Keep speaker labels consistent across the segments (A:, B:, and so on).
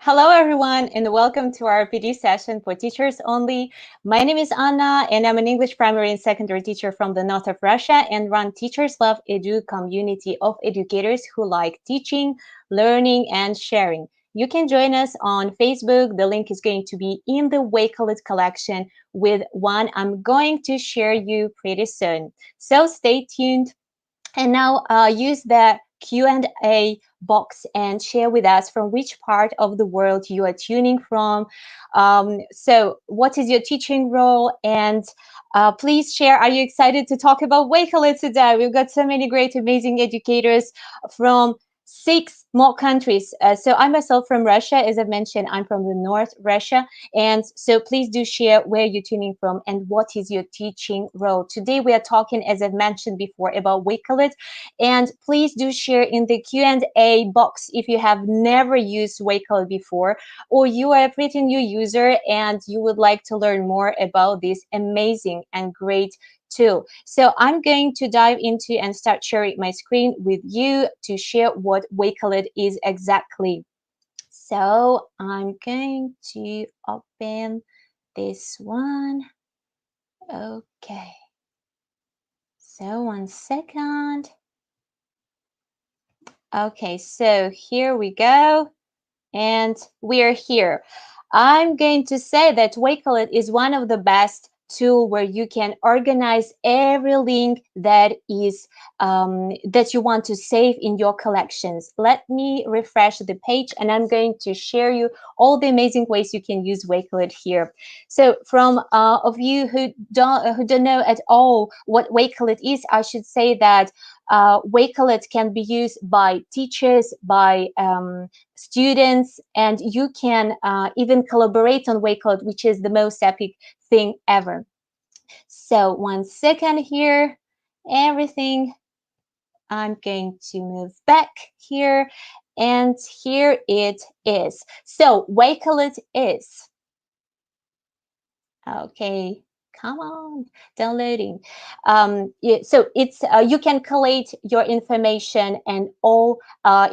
A: Hello, everyone, and welcome to our PD session for teachers only. My name is Anna, and I'm an English primary and secondary teacher from the north of Russia and run Teachers Love Edu community of educators who like teaching, learning, and sharing. You can join us on Facebook. The link is going to be in the Wakelet collection with one I'm going to share you pretty soon. So stay tuned. And now use the Q&A box and share with us from which part of the world you are tuning from. So what is your teaching role? And please share, are you excited to talk about Wakelet today? We've got so many great, amazing educators from 6 more countries. So I myself from Russia, as I mentioned, I'm from the North Russia. And so please do share where you're tuning from and what is your teaching role. Today we are talking, as I've mentioned before, about Wakelet. And please do share in the Q&A box if you have never used Wakelet before, or you are a pretty new user and you would like to learn more about this amazing and great tool. So I'm going to dive into and start sharing my screen with you to share what Wakelet is exactly. So I'm going to open this one. Okay. So 1 second. Okay, so here we go. And we are here. I'm going to say that Wakelet is one of the best tool where you can organize every link that is that you want to save in your collections. Let me refresh the page and I'm going to share you all the amazing ways you can use Wakelet here. So from of you who don't know at all what Wakelet is, I should say that Wakelet can be used by teachers, by students, and you can even collaborate on Wakelet, which is the most epic thing ever. So 1 second here, everything. I'm going to move back here, and here it is. So Wakelet is, okay, come on, downloading. So it's you can collate your information and all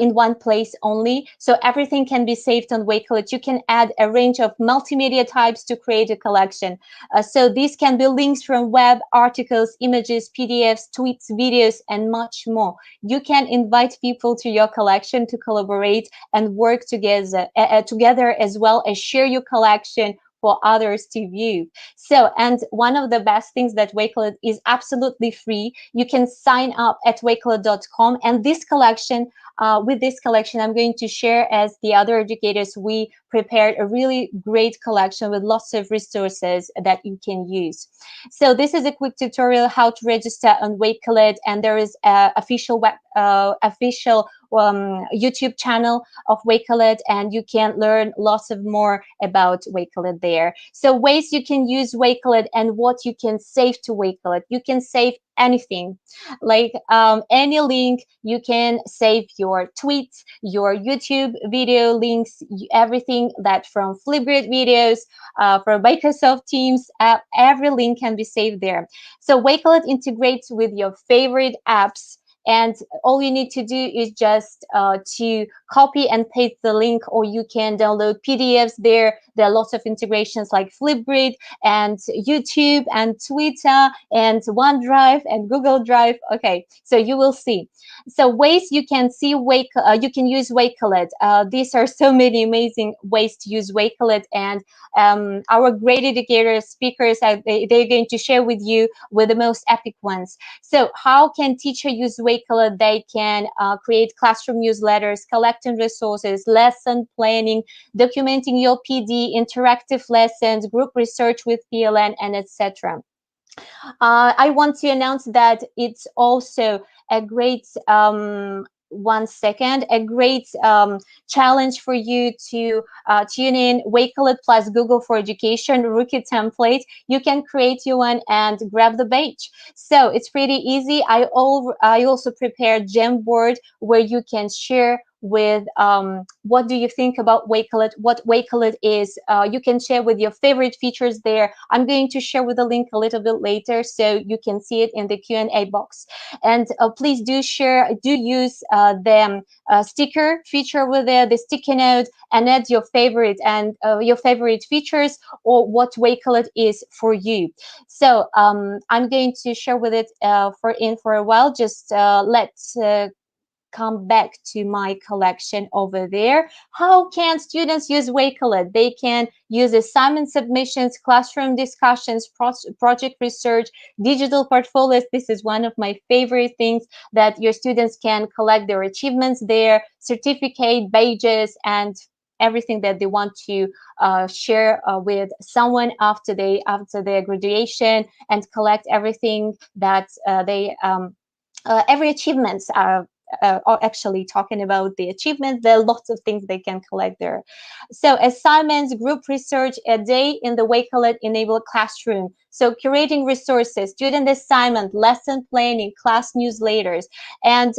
A: in one place only. So everything can be saved on Wakelet. You can add a range of multimedia types to create a collection. So these can be links from web, articles, images, PDFs, tweets, videos, and much more. You can invite people to your collection to collaborate and work together as well as share your collection for others to view. So, and one of the best things that Wakelet is absolutely free. You can sign up at wakelet.com, and this collection, with this collection, I'm going to share as the other educators, we prepared a really great collection with lots of resources that you can use. So this is a quick tutorial how to register on Wakelet, and there is a official YouTube channel of Wakelet, and you can learn lots of more about Wakelet there. So ways you can use Wakelet and what you can save to Wakelet. You can save anything, like any link. You can save your tweets, your YouTube video links, everything that from Flipgrid videos, from Microsoft Teams, every link can be saved there. So Wakelet integrates with your favorite apps, and all you need to do is just to copy and paste the link, or you can download PDFs there. There are lots of integrations like Flipgrid and YouTube and Twitter and OneDrive and Google Drive. Okay, so you will see. So ways you can see you can use Wakelet. These are so many amazing ways to use Wakelet, and our great educators, speakers, they're going to share with you with the most epic ones. So how can teacher use Wakelet? They can create classroom newsletters, collecting resources, lesson planning, documenting your PD, interactive lessons, group research with PLN, and etc. I want to announce that it's also a great 1 second, a great challenge for you to tune in Wakelet plus Google for Education rookie template. You can create your one and grab the badge. So it's pretty easy. I also prepared Jamboard where you can share with what do you think about Wakelet, what Wakelet is. You can share with your favorite features there. I'm going to share with the link a little bit later so you can see it in the Q&A box. And please do share, do use the sticker feature with there, the sticky note, and add your favorite and your favorite features or what Wakelet is for you. So I'm going to share with it for a while. Just let's come back to my collection over there. How can students use Wakelet? They can use assignment submissions, classroom discussions, project research, digital portfolios. This is one of my favorite things, that your students can collect their achievements there, certificate, badges, and everything that they want to share with someone after their graduation, and collect everything that they every achievements are actually talking about the achievements. There are lots of things they can collect there. So assignments, group research, a day in the Wakelet enabled classroom. So curating resources, student assignment, lesson planning, class newsletters, and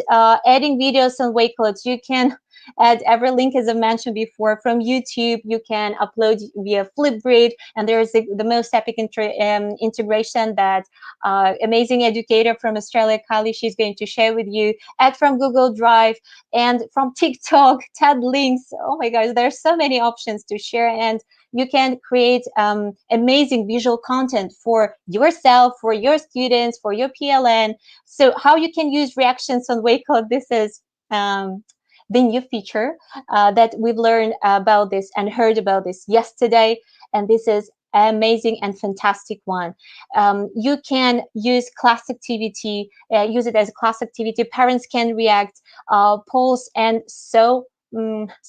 A: adding videos on Wakelets. You can add every link, as I mentioned before, from YouTube. You can upload via Flipgrid, and there's the most epic integration that amazing educator from Australia, Kylie, she's going to share with you. Add from Google Drive and from TikTok, TED links. Oh my gosh, there's so many options to share, and you can create amazing visual content for yourself, for your students, for your PLN. So how you can use reactions on Wakelet, this is the new feature that we've learned about this and heard about this yesterday. And this is amazing and fantastic one. You can use class activity, use it as a class activity. Parents can react, polls, and so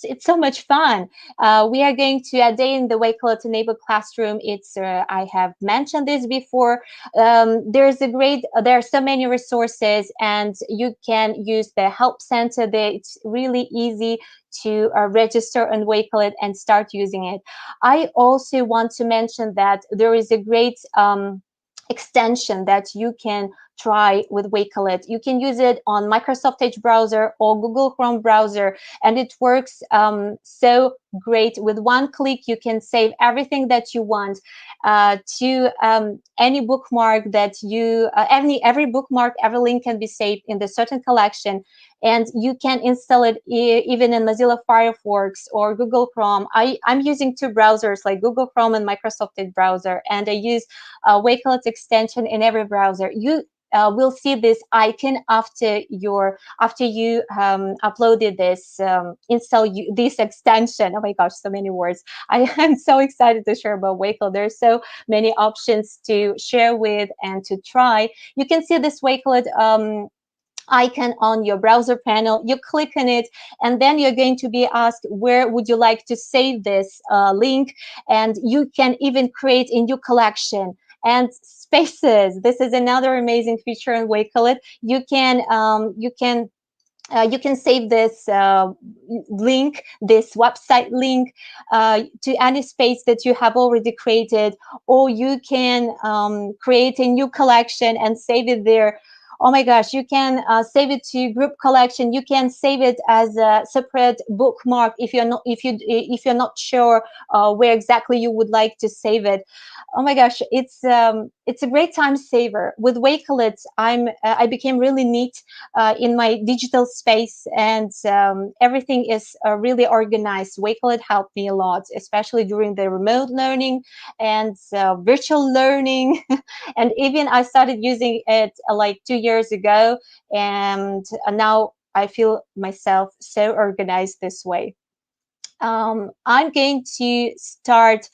A: it's so much fun. We are going to a day in the Wakelet enabled classroom. It's I have mentioned this before. There are so many resources, and you can use the help center there. It's really easy to register on Wakelet and start using it. I also want to mention that there is a great extension that you can try with Wakelet. You can use it on Microsoft Edge browser or Google Chrome browser, and it works so great. With one click, you can save everything that you want to any bookmark that you, every bookmark, every link can be saved in the certain collection, and you can install it even in Mozilla Firefox or Google Chrome. I'm using two browsers, like Google Chrome and Microsoft Edge browser, and I use Wakelet extension in every browser. You will see this icon after you uploaded this, this extension. Oh my gosh, so many words. I am so excited to share about Wakelet. There's so many options to share with and to try. You can see this Wakelet icon on your browser panel. You click on it, and then you're going to be asked, where would you like to save this link? And you can even create a new collection. And spaces, this is another amazing feature in Wakelet. You can save this link, this website link, to any space that you have already created, or you can create a new collection and save it there. Oh my gosh, you can save it to group collection. You can save it as a separate bookmark if you're not sure where exactly you would like to save it. Oh my gosh, it's a great time saver. With Wakelet, I became really neat in my digital space, and everything is really organized. Wakelet helped me a lot, especially during the remote learning and virtual learning. And even I started using it like 2 years ago, and now I feel myself so organized this way. I'm going to start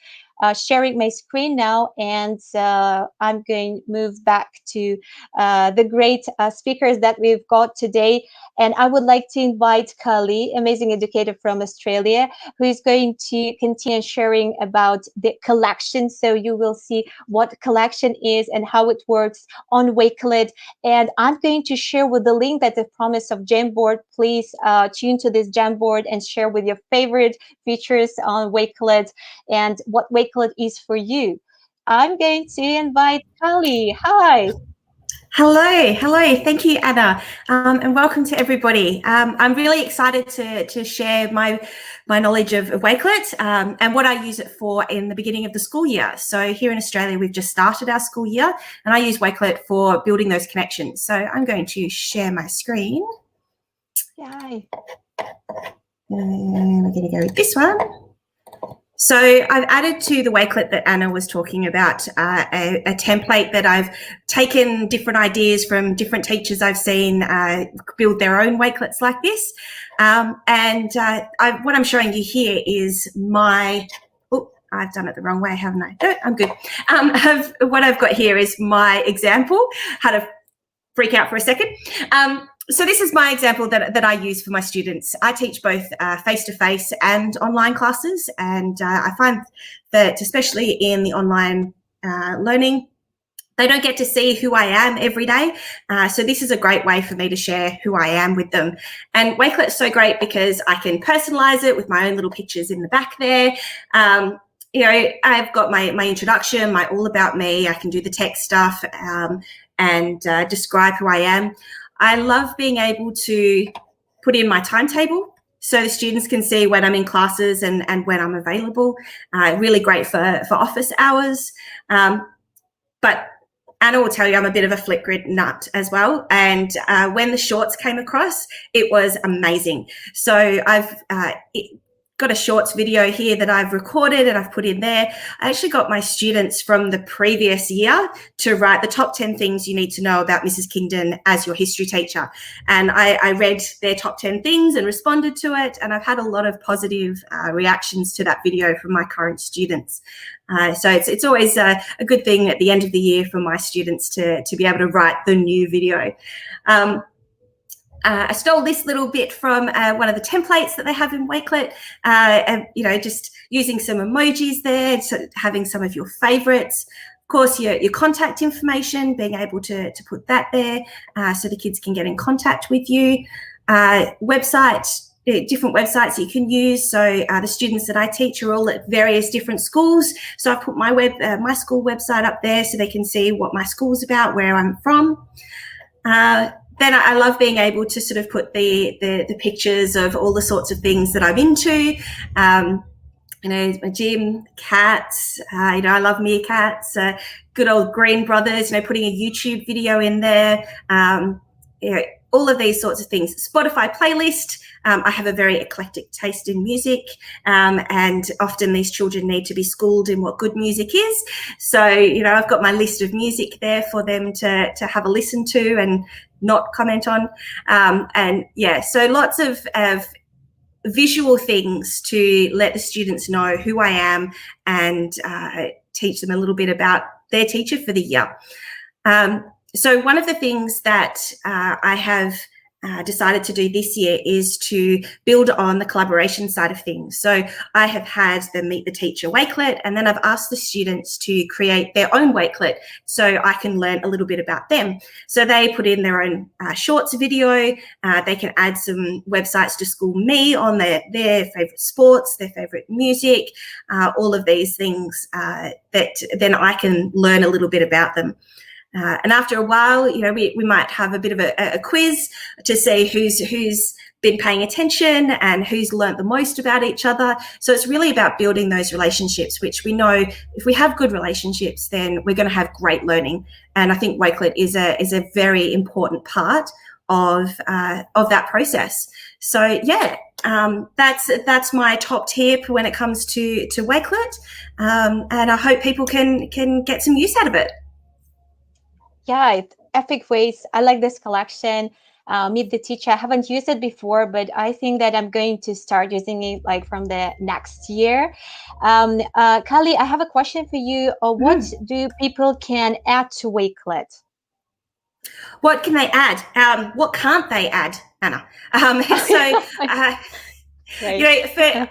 A: sharing my screen now, and I'm going to move back to the great speakers that we've got today. And I would like to invite Kylie, amazing educator from Australia, who is going to continue sharing about the collection. So you will see what collection is and how it works on Wakelet. And I'm going to share with the link that I promised of Jamboard. Please tune to this Jamboard and share with your favorite features on Wakelet and what Wakelet is for you. I'm going to invite Kylie. Hi.
B: Hello. Thank you, Anna, and welcome to everybody. I'm really excited to share my knowledge of Wakelet and what I use it for in the beginning of the school year. So here in Australia, we've just started our school year, and I use Wakelet for building those connections. So I'm going to share my screen.
A: Yay.
B: And I'm going to go with this one. So I've added to the Wakelet that Anna was talking about a template that I've taken different ideas from different teachers I've seen build their own Wakelets like this. What I'm showing you here is my, oh, I've done it the wrong way, haven't I? No, I'm good. What I've got here is my example, how to freak out for a second. So this is my example that I use for my students. I teach both face-to-face and online classes, and I find that especially in the online learning, they don't get to see who I am every day. So this is a great way for me to share who I am with them. And Wakelet's so great because I can personalize it with my own little pictures in the back there. You know, I've got my introduction, my all about me. I can do the tech stuff and describe who I am. I love being able to put in my timetable so the students can see when I'm in classes and when I'm available. Really great for office hours. But Anna will tell you I'm a bit of a Flipgrid nut as well. And when the shorts came across, it was amazing. So I've got a shorts video here that I've recorded and I've put in there. I actually got my students from the previous year to write the top 10 things you need to know about Mrs. Kingdon as your history teacher. And I read their top 10 things and responded to it. And I've had a lot of positive reactions to that video from my current students. So it's always a good thing at the end of the year for my students to be able to write the new video. I stole this little bit from one of the templates that they have in Wakelet, and, you know, just using some emojis there, so having some of your favorites. Of course, your contact information, being able to put that there so the kids can get in contact with you. Website, different websites you can use. So the students that I teach are all at various different schools. So I put my school website up there so they can see what my school's about, where I'm from. Then I love being able to sort of put the pictures of all the sorts of things that I'm into. You know, my gym, cats, you know, I love meerkats, good old Green Brothers, you know, putting a YouTube video in there, you know, all of these sorts of things. Spotify playlist. I have a very eclectic taste in music, and often these children need to be schooled in what good music is. So, you know, I've got my list of music there for them to have a listen to and not comment on. And yeah, so lots of visual things to let the students know who I am and teach them a little bit about their teacher for the year. So one of the things that I have decided to do this year is to build on the collaboration side of things. So I have had them meet the teacher Wakelet, and then I've asked the students to create their own Wakelet so I can learn a little bit about them. So they put in their own shorts video. They can add some websites to school me on their favorite sports, their favorite music, all of these things that then I can learn a little bit about them. And after a while, you know, we might have a bit of a quiz to see who's been paying attention and who's learnt the most about each other. So it's really about building those relationships, which we know if we have good relationships, then we're going to have great learning. And I think Wakelet is a very important part of that process. So yeah, that's my top tip when it comes to Wakelet, and I hope people can get some use out of it.
A: Yeah, epic ways. I like this collection. Meet the teacher. I haven't used it before, but I think that I'm going to start using it like from the next year. Kylie, I have a question for you. What do people can add to Wakelet?
B: What can they add? What can't they add, Anna? You know,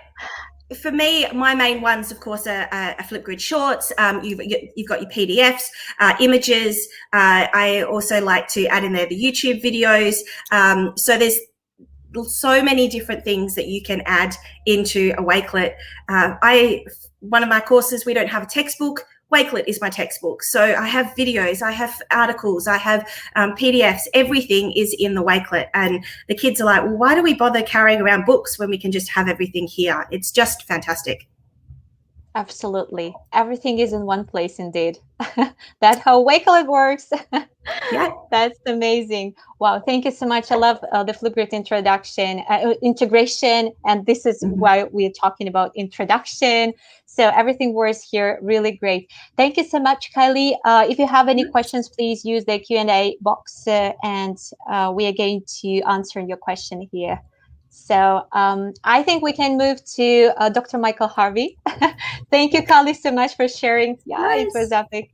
B: for me, my main ones, of course, are Flipgrid shorts. You've got your PDFs, images. I also like to add in there the YouTube videos. So there's so many different things that you can add into a Wakelet. One of my courses, we don't have a textbook. Wakelet is my textbook. So I have videos, I have articles, I have PDFs, everything is in the Wakelet. And the kids are like, well, why do we bother carrying around books when we can just have everything here? It's just fantastic.
A: Absolutely. Everything is in one place indeed. That's how Wakelet works.
B: Yeah.
A: That's amazing. Wow. Thank you so much. I love the Flipgrid integration. And this is why we're talking about introduction. So everything works here really great. Thank you so much, Kylie. If you have any questions, please use the Q&A box and we are going to answer your question here. So I think we can move to Dr. Michael Harvey. Thank you, Kylie, so much for sharing. Yeah, nice. It was epic.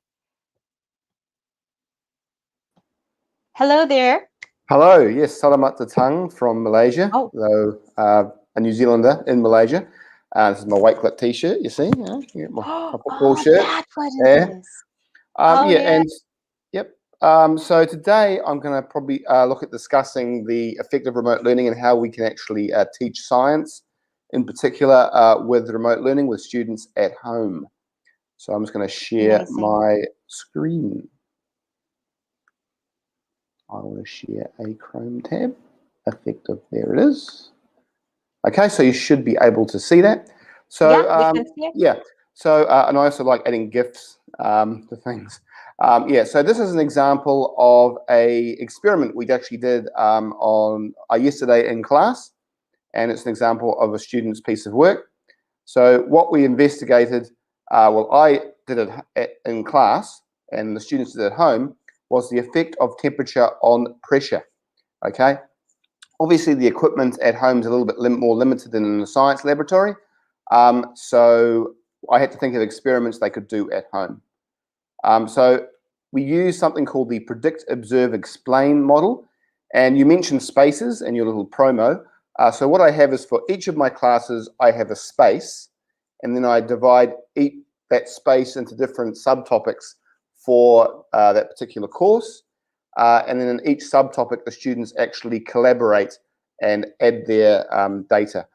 A: Hello there.
C: Hello, yes, Selamat Datang from Malaysia, though a New Zealander in Malaysia. This is my Wakelet t-shirt, you see. You get my football shirt.
A: That's what it is.
C: And yep. So today I'm going to probably look at discussing the effective remote learning and how we can actually teach science, in particular with remote learning with students at home. So I'm just going to share my screen. I want to share a Chrome tab. Effective, there it is. Okay, so you should be able to see that. So yeah, so and I also like adding GIFs to things. So this is an example of a experiment we actually did on yesterday in class, and it's an example of a student's piece of work. So what we investigated, I did it in class, and the students did it at home, was the effect of temperature on pressure. Okay, obviously the equipment at home is a little bit more limited than in the science laboratory, so I had to think of experiments they could do at home. So we use something called the predict, observe, explain model, and you mentioned spaces in your little promo. So what I have is for each of my classes I have a space, and then I divide that space into different subtopics for that particular course, and then in each subtopic the students actually collaborate and add their data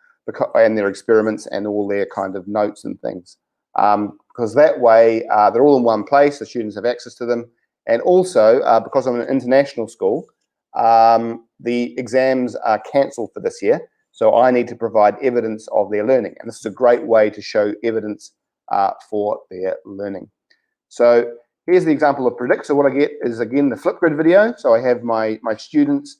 C: and their experiments and all their kind of notes and things, because that way they're all in one place, the students have access to them, and also because I'm in an international school, the exams are cancelled for this year, so I need to provide evidence of their learning, and this is a great way to show evidence for their learning. So here's the example of predict. So what I get is, again, the Flipgrid video. So I have my students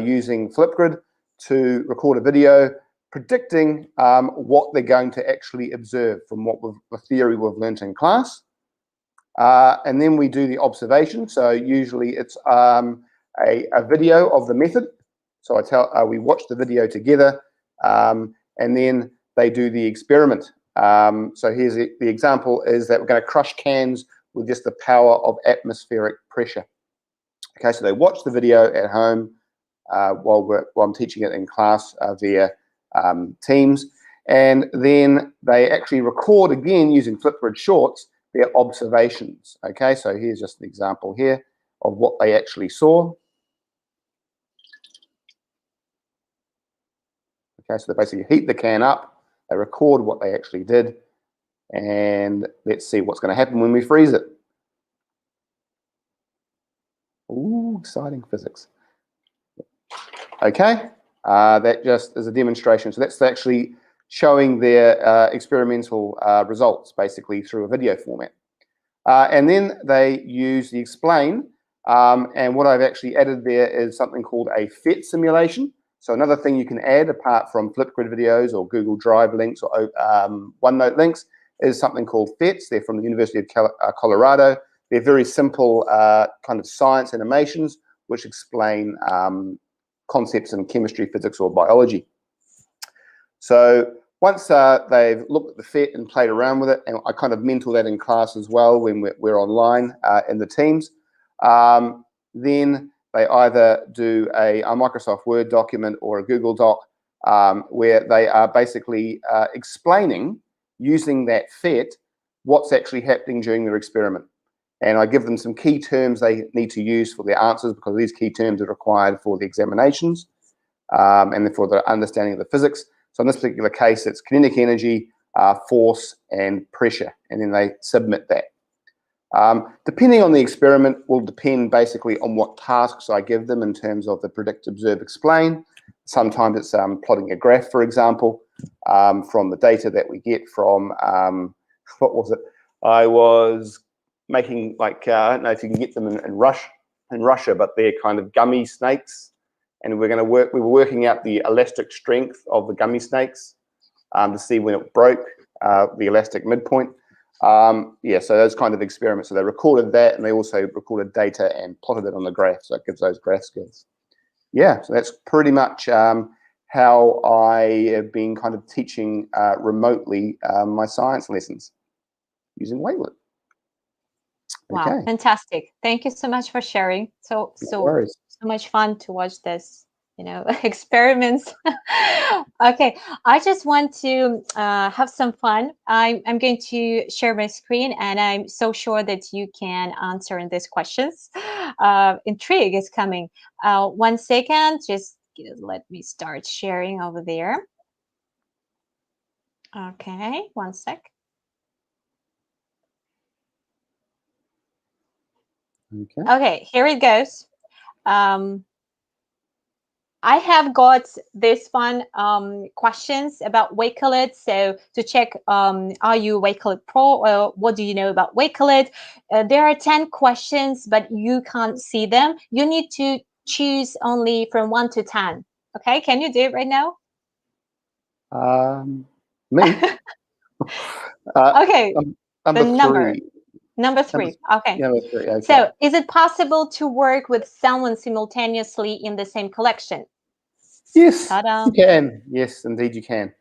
C: using Flipgrid to record a video predicting what they're going to actually observe from the theory we've learnt in class. And then we do the observation. So usually it's a video of the method. So we watch the video together, and then they do the experiment. So here's the example is that we're going to crush cans with just the power of atmospheric pressure. Okay, so they watch the video at home while I'm teaching it in class via Teams, and then they actually record again using Flipgrid Shorts their observations. Okay, so here's just an example here of what they actually saw. Okay, so they basically heat the can up, they record what they actually did, and let's see what's going to happen when we freeze it. Ooh, exciting physics. Okay, that just is a demonstration. So that's actually showing their experimental results, basically through a video format. And then they use the explain, and what I've actually added there is something called a PhET simulation. So another thing you can add, apart from Flipgrid videos or Google Drive links or OneNote links, is something called PhETs. They're from the University of Colorado. They're very simple kind of science animations which explain concepts in chemistry, physics, or biology. So once they've looked at the PhET and played around with it, and I kind of mentor that in class as well when we're online in the Teams, then they either do a Microsoft Word document or a Google Doc where they are basically explaining, using that PhET, what's actually happening during their experiment. And I give them some key terms they need to use for their answers, because these key terms are required for the examinations and then for the understanding of the physics. So in this particular case, it's kinetic energy, force, and pressure, and then they submit that. Depending on the experiment will depend basically on what tasks I give them in terms of the predict, observe, explain. Sometimes it's plotting a graph, for example, from the data that we get from, what was it? I was making, like, I don't know if you can get them in Russia, but they're kind of gummy snakes. And we were working out the elastic strength of the gummy snakes to see when it broke, the elastic midpoint. Yeah, so those kind of experiments. So they recorded that, and they also recorded data and plotted it on the graph. So it gives those graph skills. Yeah, so that's pretty much how I have been kind of teaching remotely my science lessons using Wakelet.
A: Wow,
C: okay.
A: Fantastic. Thank you so much for sharing. So much fun to watch this, experiments. Okay, I just want to have some fun. I'm going to share my screen, and I'm so sure that you can answer in these questions. Intrigue is coming. 1 second, just let me start sharing over there. Okay, 1 sec. Okay, here it goes. I have got this fun questions about Wakelet. So to check, are you Wakelet Pro, or what do you know about Wakelet? There are 10 questions, but you can't see them. You need to choose only from 1 to 10. Okay, can you do it right now?
C: Me?
A: Okay,
C: number
A: number.
C: three.
A: Number 3. Okay.
C: Number 3. Okay.
A: So, is it possible to work with someone simultaneously in the same collection?
C: Yes, you can. Yes, indeed you can.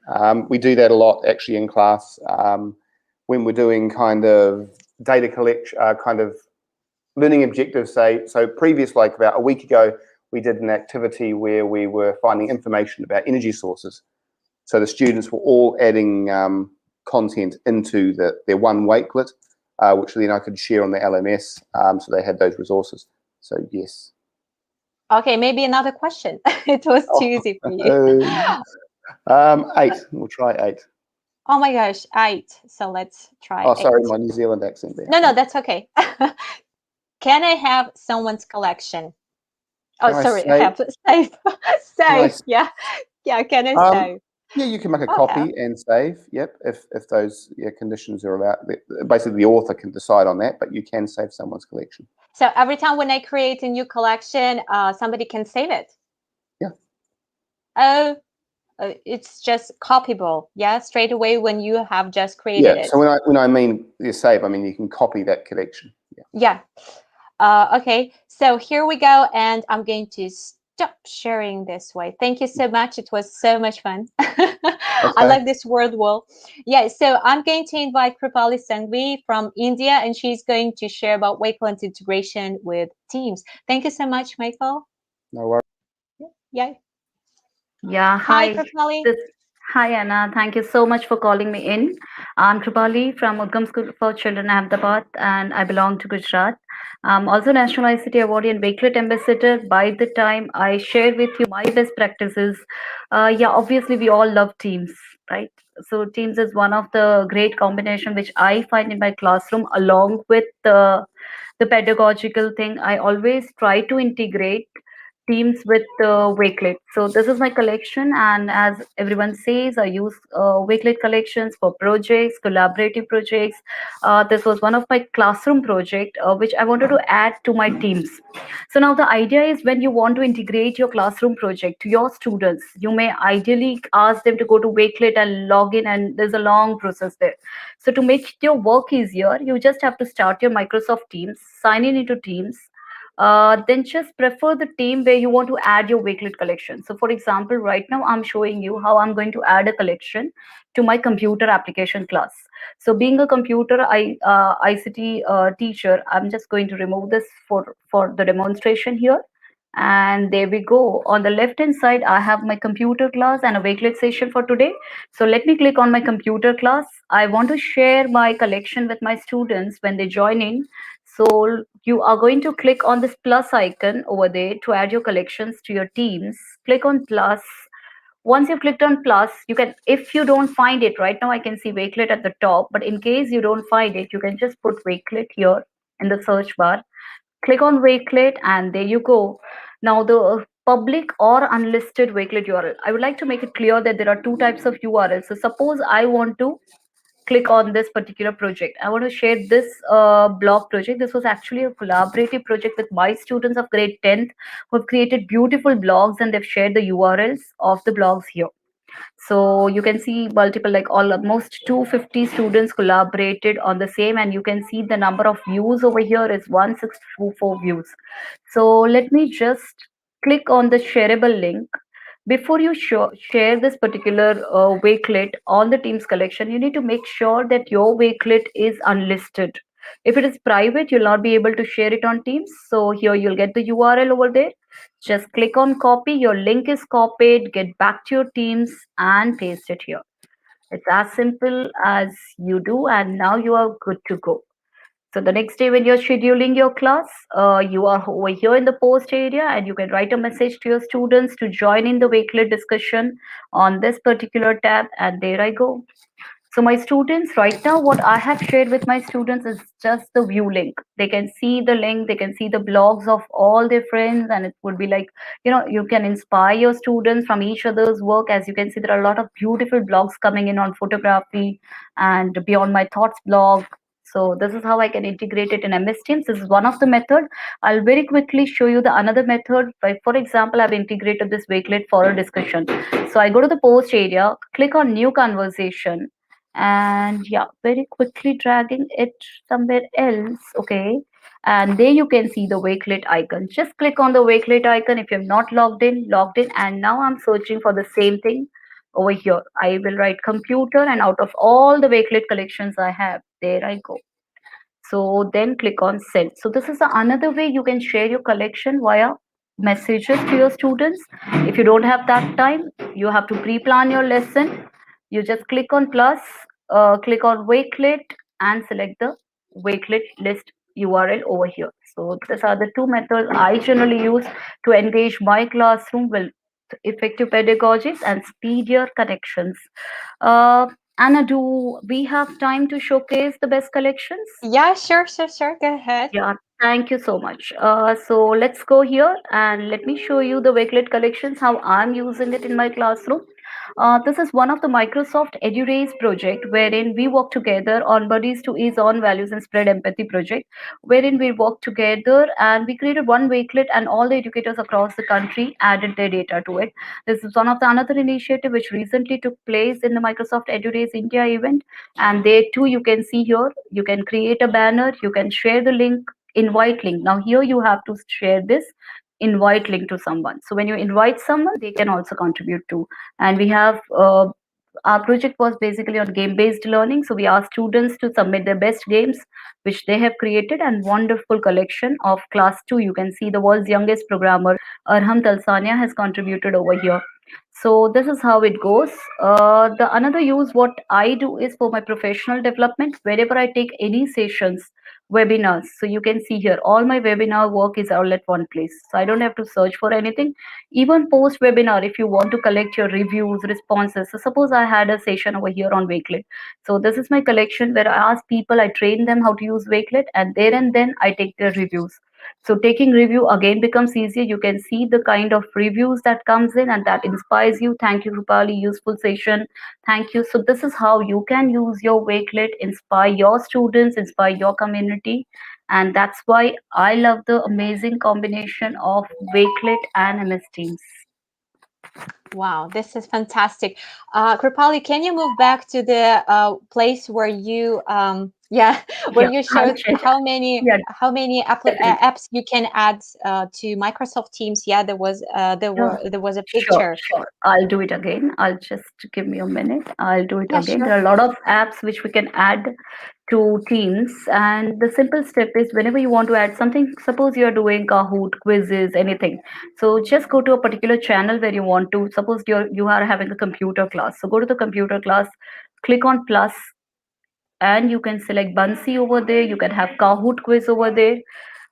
C: We do that a lot actually in class when we're doing kind of data collection, kind of learning objectives. So previous, like about a week ago, we did an activity where we were finding information about energy sources. So the students were all adding content into their one Wakelet, which then I could share on the LMS, so they had those resources. So yes.
A: Okay, maybe another question. It was too easy for you.
C: 8. We'll try 8.
A: Oh my gosh, 8. So let's try 8.
C: Oh, sorry, my New Zealand accent there.
A: No, that's okay. Can I have someone's collection? Oh, sorry, I have to save. Save, yeah. Can I save?
C: Yeah, you can make a copy and save. Yep, if those conditions are allowed. Basically, the author can decide on that, but you can save someone's collection.
A: So every time when I create a new collection, somebody can save it?
C: Yeah.
A: Oh, it's just copyable, yeah? Straight away when you have just created it.
C: Yeah, so when I mean save, I mean you can copy that collection.
A: Yeah. Okay, so here we go, and I'm going to stop sharing this way. Thank you so much. It was so much fun. I like this word wall. Yeah, so I'm going to invite Krupali Sanghvi from India, and she's going to share about Wakelet integration with Teams. Thank you so much, Michael.
C: No worries.
A: Yeah.
D: Yeah,
A: hi Krupali.
D: Hi, Anna. Thank you so much for calling me in. I'm Krupali from Udgam School for Children, Ahmedabad, and I belong to Gujarat. I'm also National ICT Awardee and Wakelet Ambassador. By the time I share with you my best practices, obviously we all love Teams, right? So Teams is one of the great combination which I find in my classroom, along with the pedagogical thing. I always try to integrate Teams with Wakelet. So this is my collection, and as everyone says, I use Wakelet collections for projects, collaborative projects. This was one of my classroom project which I wanted to add to my Teams. So now the idea is, when you want to integrate your classroom project to your students, you may ideally ask them to go to Wakelet and log in, and there's a long process there. So to make your work easier, you just have to start your Microsoft Teams, sign in into Teams, then just prefer the team where you want to add your Wakelet collection. So for example, right now I'm showing you how I'm going to add a collection to my computer application class. So being a computer ICT teacher, I'm just going to remove this for the demonstration here. And there we go. On the left hand side, I have my computer class and a Wakelet session for today. So let me click on my computer class. I want to share my collection with my students when they join in. So you are going to click on this plus icon over there to add your collections to your Teams. Click on plus. Once you've clicked on plus, you can, if you don't find it right now, I can see Wakelet at the top, but in case you don't find it, you can just put Wakelet here in the search bar. Click on Wakelet, and there you go. Now, the public or unlisted Wakelet URL. I would like to make it clear that there are two types of URLs. So suppose I want to click on this particular project. I want to share this blog project. This was actually a collaborative project with my students of grade 10th who have created beautiful blogs, and they've shared the URLs of the blogs here. So you can see multiple, like almost 250 students collaborated on the same, and you can see the number of views over here is 1624 views. So let me just click on the shareable link. Before you share this particular Wakelet on the Teams collection, you need to make sure that your Wakelet is unlisted. If it is private, you'll not be able to share it on Teams. So here you'll get the URL over there. Just click on copy. Your link is copied. Get back to your Teams and paste it here. It's as simple as you do, and now you are good to go. So the next day when you're scheduling your class, you are over here in the post area, and you can write a message to your students to join in the Wakelet discussion on this particular tab, and there I go. So my students, right now, what I have shared with my students is just the view link. They can see the link, they can see the blogs of all their friends, and it would be like, you can inspire your students from each other's work. As you can see, there are a lot of beautiful blogs coming in on photography and Beyond My Thoughts blog. So this is how I can integrate it in MS Teams. This is one of the method. I'll very quickly show you the another method. For example, I've integrated this Wakelet for a discussion. So I go to the post area, click on new conversation, and yeah, very quickly dragging it somewhere else. Okay, and there you can see the Wakelet icon. Just click on the Wakelet icon if you're not logged in, and now I'm searching for the same thing over here. I will write computer, and out of all the Wakelet collections I have, there I go. So then click on send. So this is another way you can share your collection via messages to your students. If you don't have that time, you have to pre-plan your lesson. You just click on plus, click on Wakelet, and select the Wakelet list URL over here. So these are the two methods I generally use to engage my classroom with effective pedagogies and speedier connections. Anna, do we have time to showcase the best collections?
A: Yeah, sure. Go ahead.
D: Yeah, thank you so much. So let's go here and let me show you the Wakelet collections, how I'm using it in my classroom. This is one of the Microsoft EduRaise project wherein we work together on Buddies to Ease On Values and Spread Empathy project, wherein we work together and we created one Wakelet and all the educators across the country added their data to it. This is one of the another initiative which recently took place in the Microsoft EduRaise India event, and there too you can see here, you can create a banner, you can share the link, invite link. Now here you have to share this invite link to someone. So when you invite someone, they can also contribute too. And we have our project was basically on game-based learning. So we asked students to submit their best games, which they have created, and wonderful collection of class 2. You can see the world's youngest programmer, Arham Talsania, has contributed over here. So this is how it goes. The another use what I do is for my professional development. Wherever I take any sessions, webinars, so you can see here all my webinar work is all at one place, so I don't have to search for anything. Even post webinar, if you want to collect your reviews, responses, so suppose I had a session over here on Wakelet, so this is my collection where I ask people, I train them how to use Wakelet, and there and then I take their reviews. So taking review again becomes easier. You can see the kind of reviews that comes in and that inspires you. Thank you, Krupali, useful session, thank you. So this is how you can use your Wakelet, inspire your students, inspire your community. And that's why I love the amazing combination of Wakelet and MS Teams.
A: Wow, this is fantastic. Krupali, can you move back to the place where you you showed how many apps you can add to Microsoft Teams? Yeah, there was a picture.
D: Sure. I'll do it again. I'll just give me a minute. I'll do it again. Sure. There are a lot of apps which we can add to Teams, and the simple step is whenever you want to add something, suppose you're doing Kahoot, quizzes, anything, so just go to a particular channel where you want to, suppose you are having a computer class, so go to the computer class, click on plus, and you can select Buncee over there, you can have Kahoot quiz over there,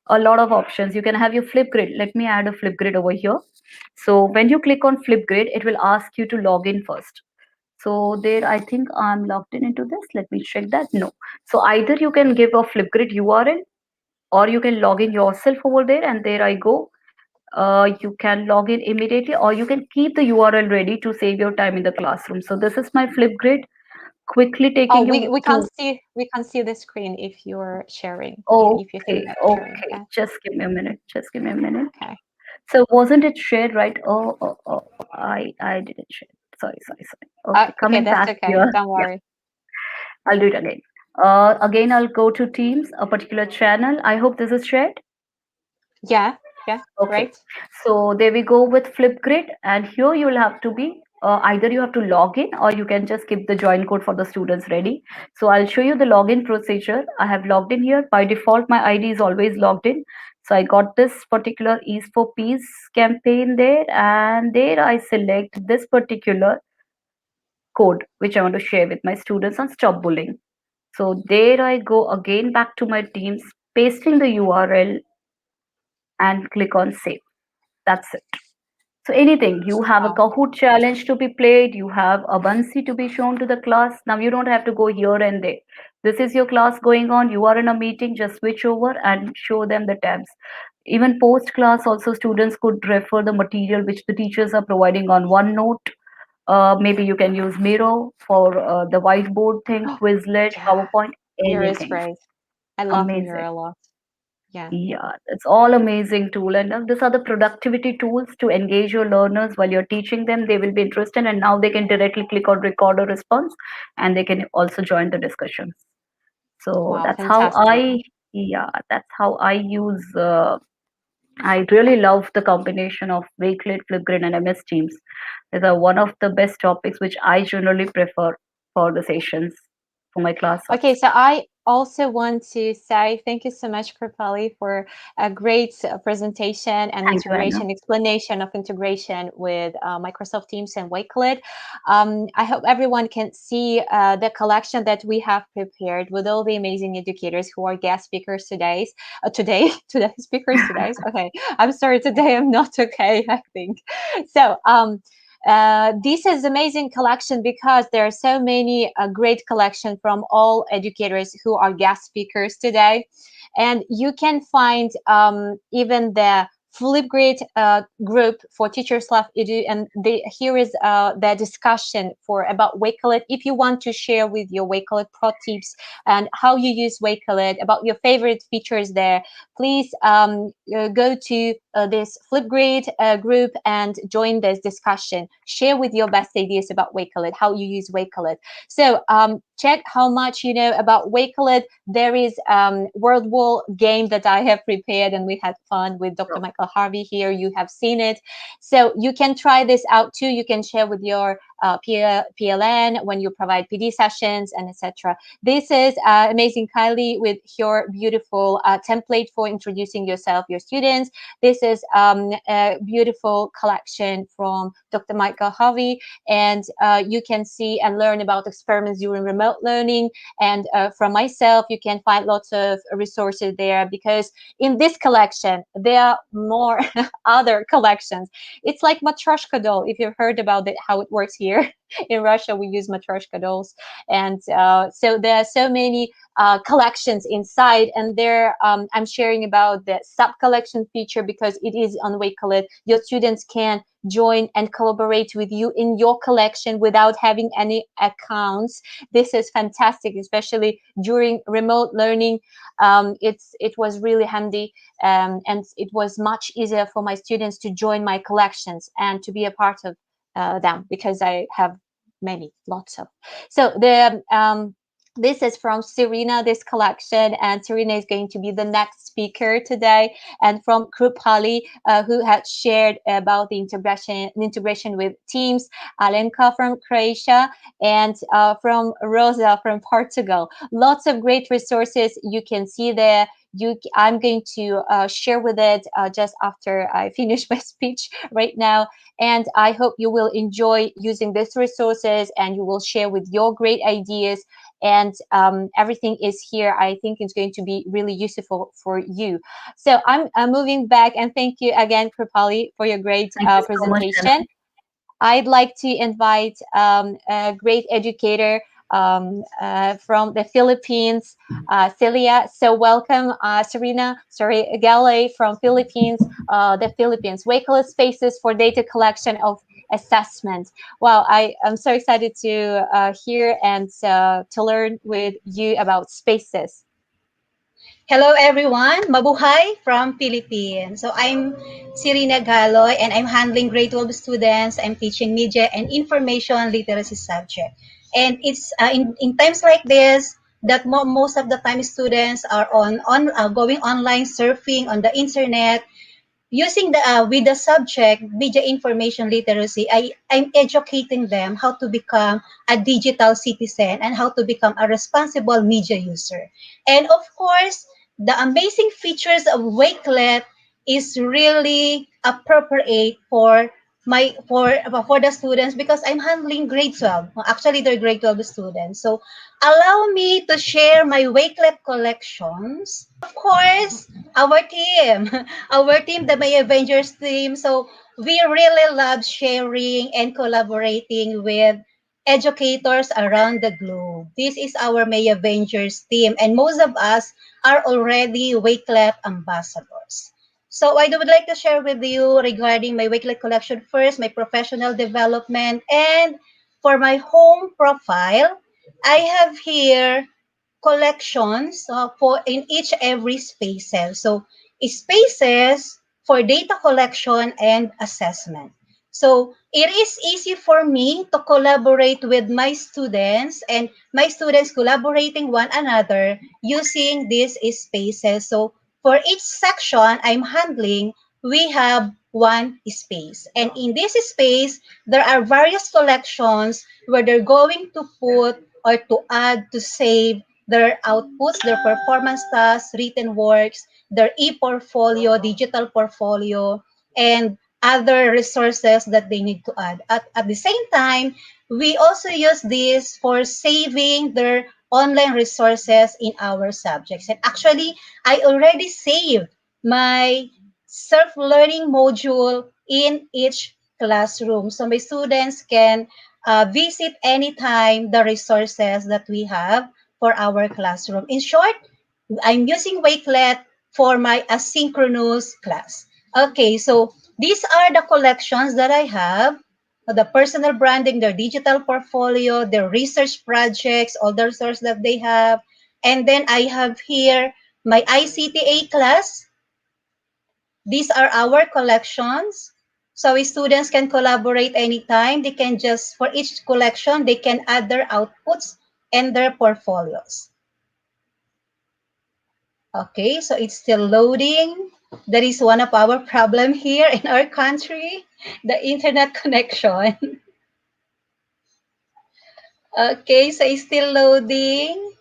D: a lot of options. You can have your Flipgrid. Let me add a Flipgrid over here. So when you click on Flipgrid, it will ask you to log in first. So there, I think I'm logged in into this. Let me check that. No. So either you can give a Flipgrid URL, or you can log in yourself over there, and there I go. You can log in immediately, or you can keep the URL ready to save your time in the classroom. So this is my Flipgrid, quickly taking you
A: we
D: to.
A: can't see the screen if you're sharing. If you think
D: Okay,
A: about sharing,
D: okay. Just give me a minute. Just give me a minute.
A: okay.
D: So wasn't it shared, right? I didn't share. Sorry. Okay,
A: Okay,
D: coming
A: that's
D: back
A: okay.
D: here.
A: Don't
D: Yeah,
A: worry.
D: I'll do it again. Again, I'll go to Teams, a particular channel. I hope this is shared.
A: Yeah,
D: Okay.
A: great.
D: So there we go with Flipgrid, and here you will have to be either you have to log in, or you can just keep the join code for the students ready. So I'll show you the login procedure. I have logged in here. By default, my ID is always logged in. So I got this particular Ease for Peace campaign there, and there I select this particular code which I want to share with my students on Stop Bullying. So there I go again back to my Teams, pasting the URL and click on save. That's it. So anything, you have a
A: Wow.
D: Kahoot challenge to be played, you have a Buncee to be shown to the class. Now you don't have to go here and there. This is your class going on, you are in a meeting, just switch over and show them the tabs. Even post class also, students could refer the material which the teachers are providing on OneNote. Maybe you can use Miro for the whiteboard thing, Quizlet,
A: Yeah,
D: PowerPoint,
A: Miro is
D: anything.
A: great. I love
D: Amazing.
A: Miro a lot. Yeah.
D: Yeah, it's all amazing tool. And these are the productivity tools to engage your learners while you're teaching them. They will be interested, and now they can directly click on record a response, and they can also join the discussions. So
A: Wow,
D: that's how
A: fantastic.
D: that's how I use. I really love the combination of Wakelet, Flipgrid, and MS Teams. These are one of the best topics which I generally prefer for the sessions for my class.
A: Okay, so I also want to say thank you so much, Krupali, for a great presentation and
D: Thank you, Anna.
A: explanation of integration with Microsoft Teams and Wakelet. I hope everyone can see the collection that we have prepared with all the amazing educators who are guest speakers today. Today speakers today. Okay, I'm sorry, today I'm not okay, I think. So this is amazing collection because there are so many great collection from all educators who are guest speakers today, and you can find even the Flipgrid group for Teachers Love Edu, and here is the discussion for about Wakelet. If you want to share with your Wakelet Pro tips and how you use Wakelet, about your favorite features there, please go to this Flipgrid group and join this discussion. Share with your best ideas about Wakelet, how you use Wakelet. So check how much you know about Wakelet. There is World War game that I have prepared, and we had fun with Dr. Michael Harvey here. You have seen it. So you can try this out too. You can share with your PLN when you provide PD sessions and etc. This is amazing, Kylie, with your beautiful template for introducing yourself, your students. This is a beautiful collection from Dr. Michael Harvey, and you can see and learn about experiments during remote learning. And from myself, you can find lots of resources there, because in this collection, there are more other collections. It's like Matryoshka doll, if you've heard about it, how it works here. In Russia, we use Matryoshka dolls. And so there are so many collections inside, and there I'm sharing about the sub-collection feature because it is on Wakelet. Your students can join and collaborate with you in your collection without having any accounts. This is fantastic, especially during remote learning. It was really handy, and it was much easier for my students to join my collections and to be a part of them, because I have lots of. So the this is from Cerina, this collection, and Cerina is going to be the next speaker today. And from Krupali, who had shared about the integration with Teams, Alenka from Croatia, and from Rosa from Portugal. Lots of great resources you can see there. I'm going to share with it just after I finish my speech right now. And I hope you will enjoy using these resources, and you will share with your great ideas. And everything is here. I think it's going to be really useful for you. So I'm moving back, and thank you again, Krupali, for your great presentation.
D: So much,
A: I'd like to invite a great educator, from the Philippines, Celia. So welcome, Cerina Galoy from Philippines, the Philippines. Wakelet Spaces for Data Collection of Assessment. Wow, I am so excited to hear and to learn with you about spaces.
E: Hello everyone, mabuhay from Philippines. So I'm Cerina Galoy and I'm handling grade 12 students. I'm teaching media and information literacy subject. And it's in times like this that most of the time students are going online surfing on the internet, using the with the subject media information literacy. I'm educating them how to become a digital citizen and how to become a responsible media user. And of course, the amazing features of Wakelet is really appropriate for the students because I'm handling grade 12. Well, actually, they're grade 12 students. So allow me to share my Wakelet collections. Of course, our team, the May Avengers team. So we really love sharing and collaborating with educators around the globe. This is our May Avengers team, and most of us are already Wakelet ambassadors. So I would like to share with you regarding my Wakelet collection first, my professional development, and for my home profile, I have here collections for in each every spaces. So spaces for data collection and assessment. So it is easy for me to collaborate with my students and my students collaborating one another using these spaces. So for each section I'm handling, we have one space. And in this space, there are various collections where they're going to put or to add, to save their outputs, their performance tasks, written works, their e-portfolio, digital portfolio, and other resources that they need to add. At the same time, we also use this for saving their online resources in our subjects. And actually, I already saved my self-learning module in each classroom. So my students can visit anytime the resources that we have for our classroom. In short, I'm using Wakelet for my asynchronous class. Okay, so these are the collections that I have. The personal branding, their digital portfolio, their research projects, all the resources that they have. And then I have here my ICTA class. These are our collections. So students can collaborate anytime. They can just, for each collection, they can add their outputs and their portfolios. Okay, so it's still loading. That is one of our problem here in our country, the internet connection. Okay, so it's still loading.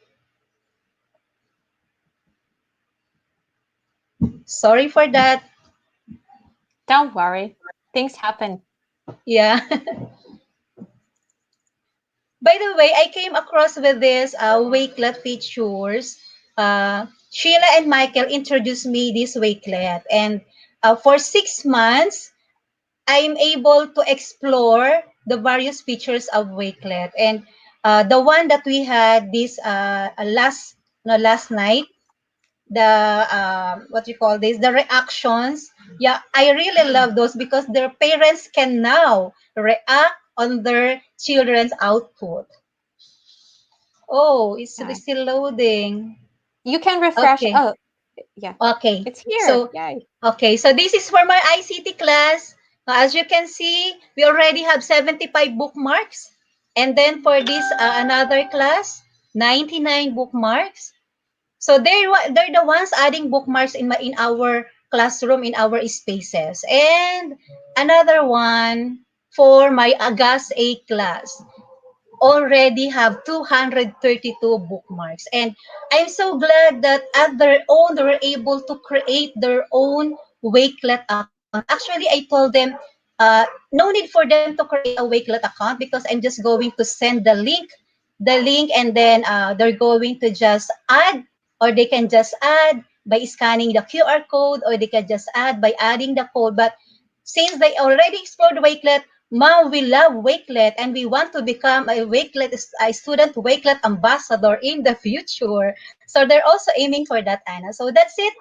E: Sorry for that.
A: Don't worry, things happen.
E: Yeah. By the way, I came across with this Wakelet features. Sheila and Michael introduced me this Wakelet, and for 6 months, I'm able to explore the various features of Wakelet. And the one that we had this last night, the what you call this, the reactions. Yeah, I really love those because their parents can now react on their children's output. Oh, it's still loading.
A: You can refresh.
E: Okay.
A: Oh, yeah.
E: Okay.
A: It's here.
E: So,
A: yay.
E: Okay, so this is for my ICT class. As you can see, we already have 75 bookmarks. And then for this another class, 99 bookmarks. So they're the ones adding bookmarks in our classroom, in our spaces. And another one for my Agas A class already have 232 bookmarks. And I'm so glad that at their own, they were able to create their own Wakelet account. Actually, I told them, no need for them to create a Wakelet account because I'm just going to send the link, and then they're going to just add, or they can just add by scanning the QR code, or they can just add by adding the code. But since they already explored Wakelet, Mom, we love Wakelet and we want to become a student Wakelet ambassador in the future. So they're also aiming for that, Anna. So that's it.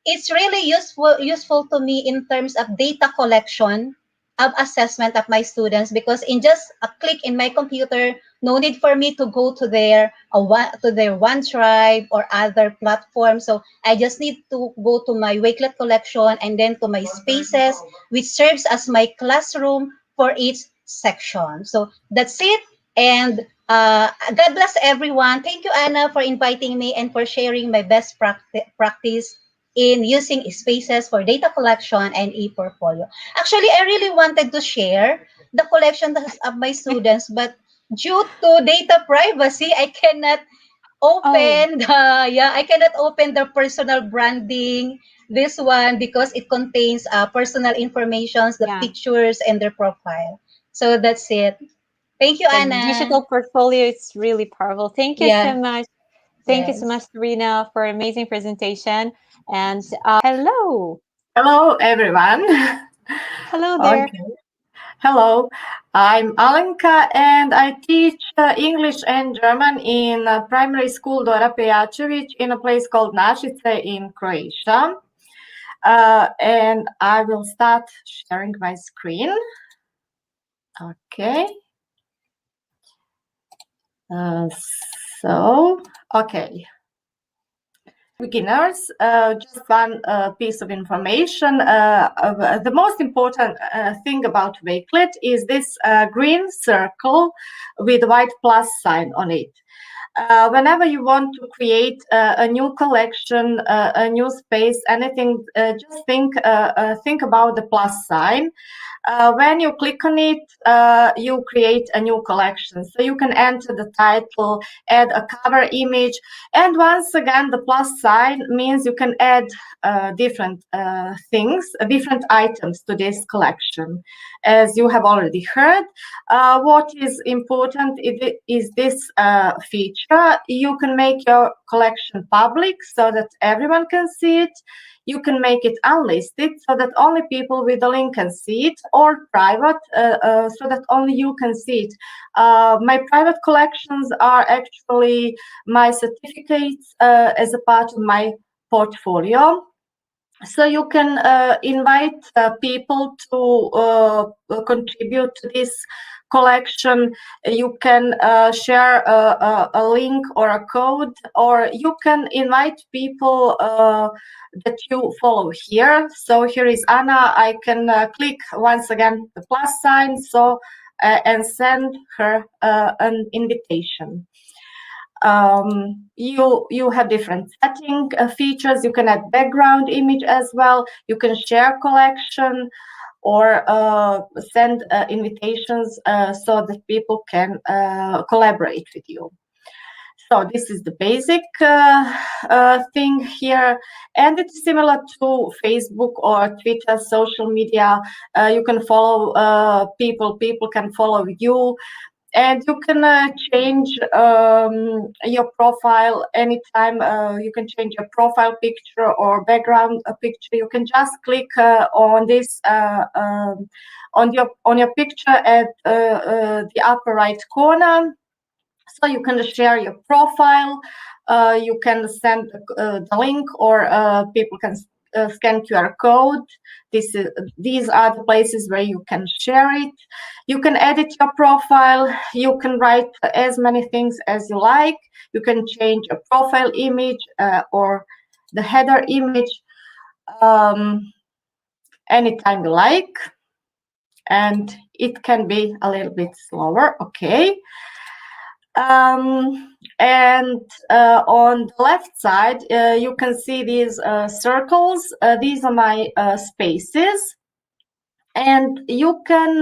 E: It's really useful to me in terms of data collection of assessment of my students, because in just a click in my computer, no need for me to go to their OneDrive or other platform. So I just need to go to my Wakelet collection and then to my spaces, which serves as my classroom for each section. So that's it. And God bless everyone. Thank you, Anna, for inviting me and for sharing my best practice in using spaces for data collection and e-portfolio. Actually, I really wanted to share the collection of my students, but due to data privacy, I cannot open I cannot open the personal branding, this one, because it contains personal information, the pictures and their profile. So that's it. Thank you, Anna.
A: Digital portfolio is really powerful. Thank you so much. Thank you so much, Cerina, for amazing presentation. And hello.
F: Hello, everyone.
A: Hello there.
F: Okay. Hello, I'm Alenka and I teach English and German in primary school Dora Pejačević in a place called Našice in Croatia. And I will start sharing my screen. Okay. Okay. Beginners, just one piece of information. The most important thing about Wakelet is this green circle with a white plus sign on it. Whenever you want to create a new collection, a new space, anything, just think about the plus sign. When you click on it, you create a new collection. So you can enter the title, add a cover image, and once again, the plus sign means you can add different things, different items to this collection. As you have already heard, what is important is this feature. You can make your collection public so that everyone can see it. You can make it unlisted so that only people with the link can see it, or private so that only you can see it. My private collections are actually my certificates as a part of my portfolio. So you can invite people to contribute to this collection. You can share a link or a code, or you can invite people that you follow here. So here is Anna. I can click once again the plus sign and send her an invitation. You have different setting features. You can add background image as well. You can share collection or send invitations so that people can collaborate with you. So this is the basic thing here, and it's similar to Facebook or Twitter, social media. You can follow people can follow you. And you can change your profile anytime. You can change your profile picture or background picture. You can just click on this on your picture at the upper right corner. So you can share your profile. You can send the link, or people can scan QR code. These are the places where you can share it. You can edit your profile. You can write as many things as you like. You can change a profile image or the header image anytime you like. And it can be a little bit slower. Okay. And on the left side, you can see these circles. These are my spaces. And you can,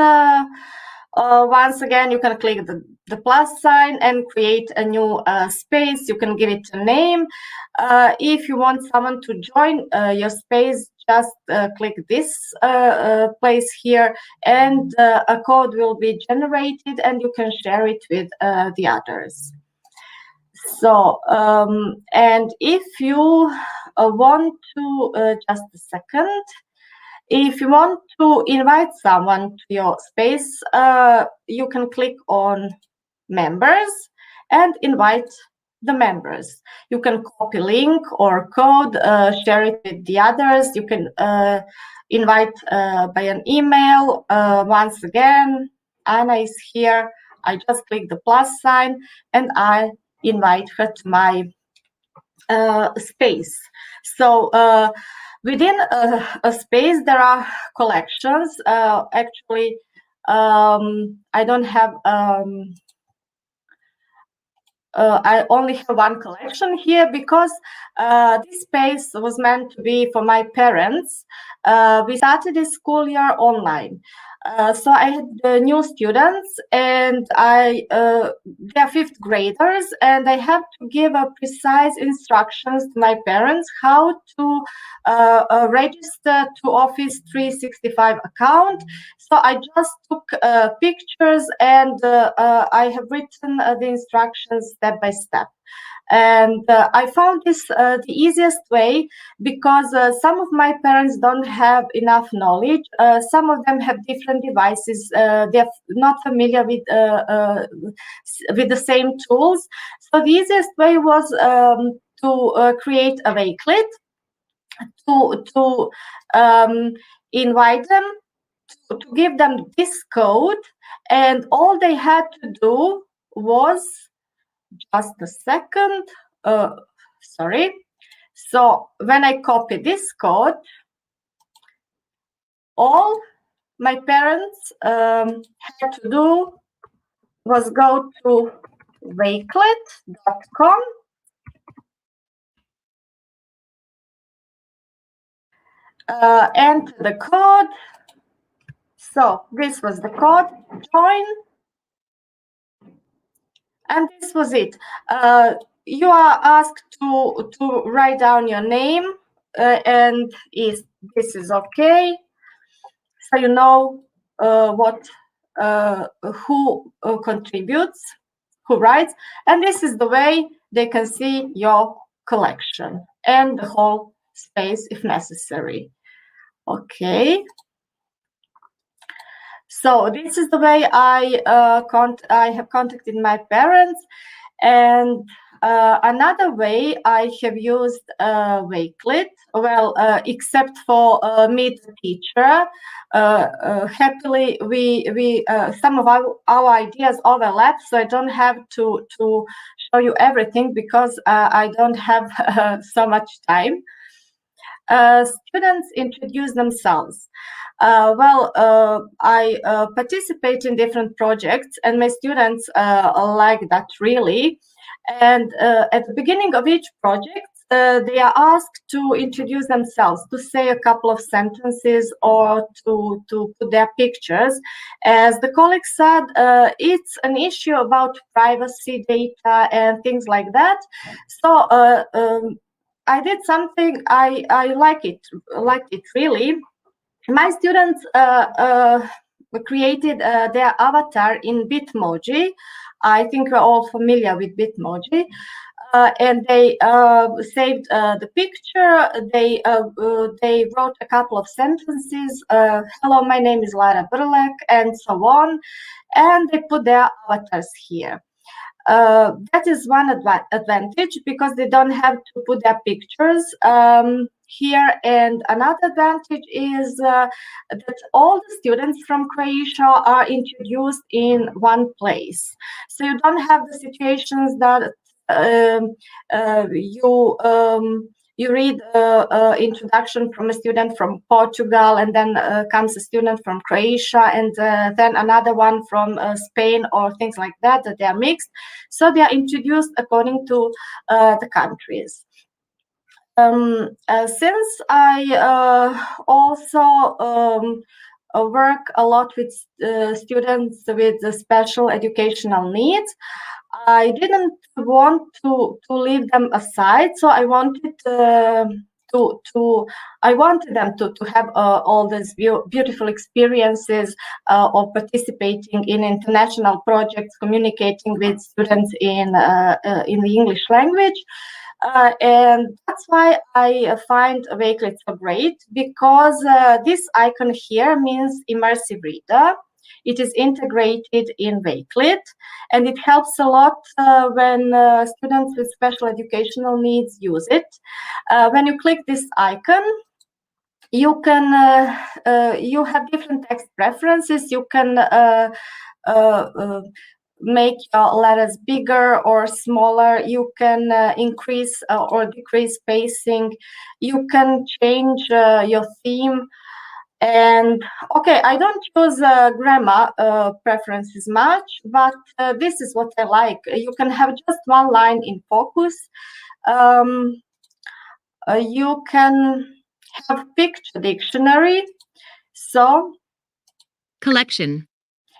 F: once again, you can click the plus sign and create a new space. You can give it a name. If you want someone to join your space, just click this place here, and a code will be generated, and you can share it with the others. So, and if you want to, just a second, If you want to invite someone to your space, you can click on members and invite the members. You can copy link or code, share it with the others. You can invite by an email. Once again, Anna is here. I just click the plus sign and I invite her to my space. So within a space, there are collections. Actually, I don't have. I only have one collection here because this space was meant to be for my parents. We started this school year online. So I had new students, and they are fifth graders, and I have to give a precise instructions to my parents how to register to Office 365 account. So I just took pictures, and I have written the instructions step by step. And I found this the easiest way because some of my parents don't have enough knowledge. Some of them have different devices. They're not familiar with the same tools. So the easiest way was to create a Wakelet, to invite them, to give them this code, and all they had to do was just a second. Sorry. So when I copy this code, all my parents had to do was go to wakelet.com, enter the code. So this was the code, join, and this was it. You are asked to write down your name, and this is okay, so you know who contributes, who writes, and this is the way they can see your collection and the whole space if necessary. Okay. So this is the way I have contacted my parents. And another way I have used Wakelet, well, except for Meet the Teacher. Happily, we some of our ideas overlap, so I don't have to show you everything because I don't have so much time. Students introduce themselves. I participate in different projects, and my students like that really. And at the beginning of each project, they are asked to introduce themselves, to say a couple of sentences or to put their pictures. As the colleague said, it's an issue about privacy data and things like that. So I did something, I liked it really. My students created their avatar in Bitmoji. I think we're all familiar with Bitmoji. And they saved the picture. They wrote a couple of sentences. Hello, my name is Lara Brlek, and so on. And they put their avatars here. That is one advantage because they don't have to put their pictures here. And another advantage is that all the students from Croatia are introduced in one place. So you don't have the situations that you read introduction from a student from Portugal, and then comes a student from Croatia, and then another one from Spain or things like that they are mixed. So they are introduced according to the countries. Since I also work a lot with students with special educational needs, I didn't want to leave them aside, so I wanted them to have all these beautiful experiences of participating in international projects, communicating with students in the English language. And that's why I find Wakelet so great, because this icon here means immersive reader. It is integrated in Wakelet, and it helps a lot when students with special educational needs use it. When you click this icon, you can you have different text preferences. You can make your letters bigger or smaller. You can increase or decrease spacing. You can change your theme. And okay, I don't use grammar preferences much, but this is what I like. You can have just one line in focus. You can have picture dictionary. So
G: collection.